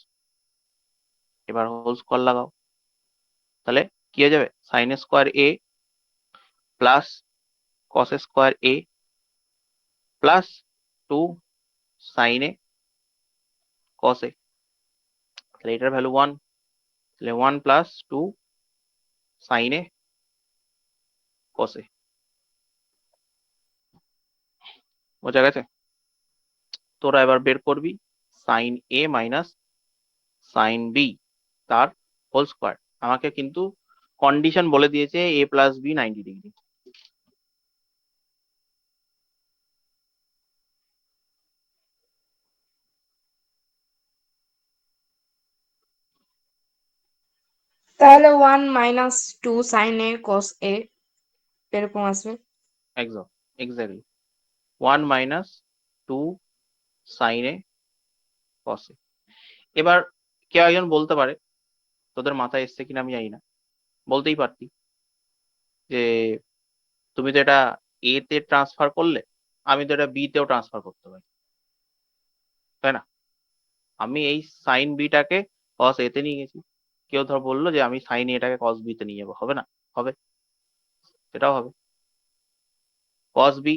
এবার হোল স্কোয়ার লাগাও, তাহলে কি হয়ে যাবে, sine square A plus cos square A plus 2 sine A cos এ, তাহলে এটার ভ্যালু 1, তাহলে 1 প্লাস 2 সাইন এ কস এ। বোঝা গেছে? তোরা এবার বের করবি সাইন এ মাইনাস সাইন বি তার হোল স্কোয়ার। আমাকে কিন্তু কন্ডিশন বলে দিয়েছে এ প্লাস বি 90°। তাহলে one minus two sine A cos A এরকম আসবে। Exactly 1 minus 2 sine A cos A. এবার কেউ একজন বলতে পারে, তোদের মাথায় এসছে কিনা আমি জানি না, বলতেই পারতি যে তুমি তো এটা এ তে ট্রান্সফার করলে, আমি তো এটা বি তেও ট্রান্সফার করতে পারি, তাই না? আমি এই সাইন বিটাকে কস এ তে নিয়ে গেছি, কেউ ধর বললো যে আমি সাইন এটাকে কস বি তে নিয়ে যাবো, হবে না? হবে, সেটাও হবে, cos B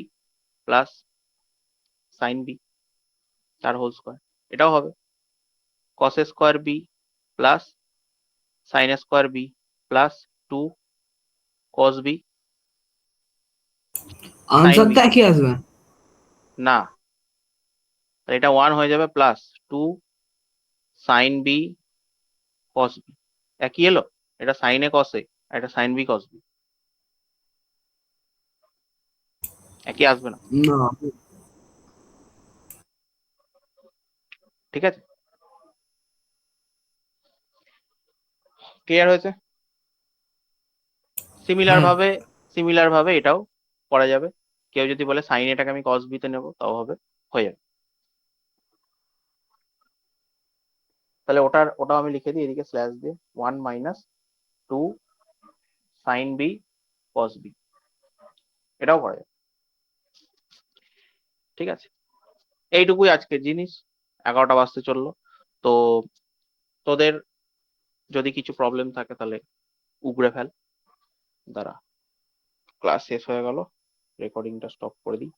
plus sine B তার হোল স্কোয়ার, এটাও হবে, cos square B plus sine square B plus 2 cos B sine B. আনসারটা কি আসবে? না, তাহলে এটা 1 হয়ে যাবে plus 2 sine B cos B, একই এলো, এটা সাইন এ কস এ আর এটা সাইন বি কস বি, একই আসবে না? না, ঠিক আছে, ক্লিয়ার হয়েছে? সিমিলার হ্যাঁ। ভাবে, সিমিলার ভাবে এটাও করা যাবে। কেউ যদি বলে সাইন এটাকে আমি কস বি তে নেবো, তাও হবে, হয়ে যাবে। তাহলে ওটাও আমি লিখে দিই এদিকে স্ল্যাশ দিয়ে, 1 minus 2 sine B cos B, এটাও করা যাবে। ঠিক আছে, এইটুকুই আজকের জিনিস। 11টা বাজতে চললো। তো তোদের যদি কিছু প্রবলেম থাকে তাহলে উগড়ে ফেল। দাঁড়া, ক্লাস শেষ হয়ে গেল, রেকর্ডিংটা স্টপ করে দিই।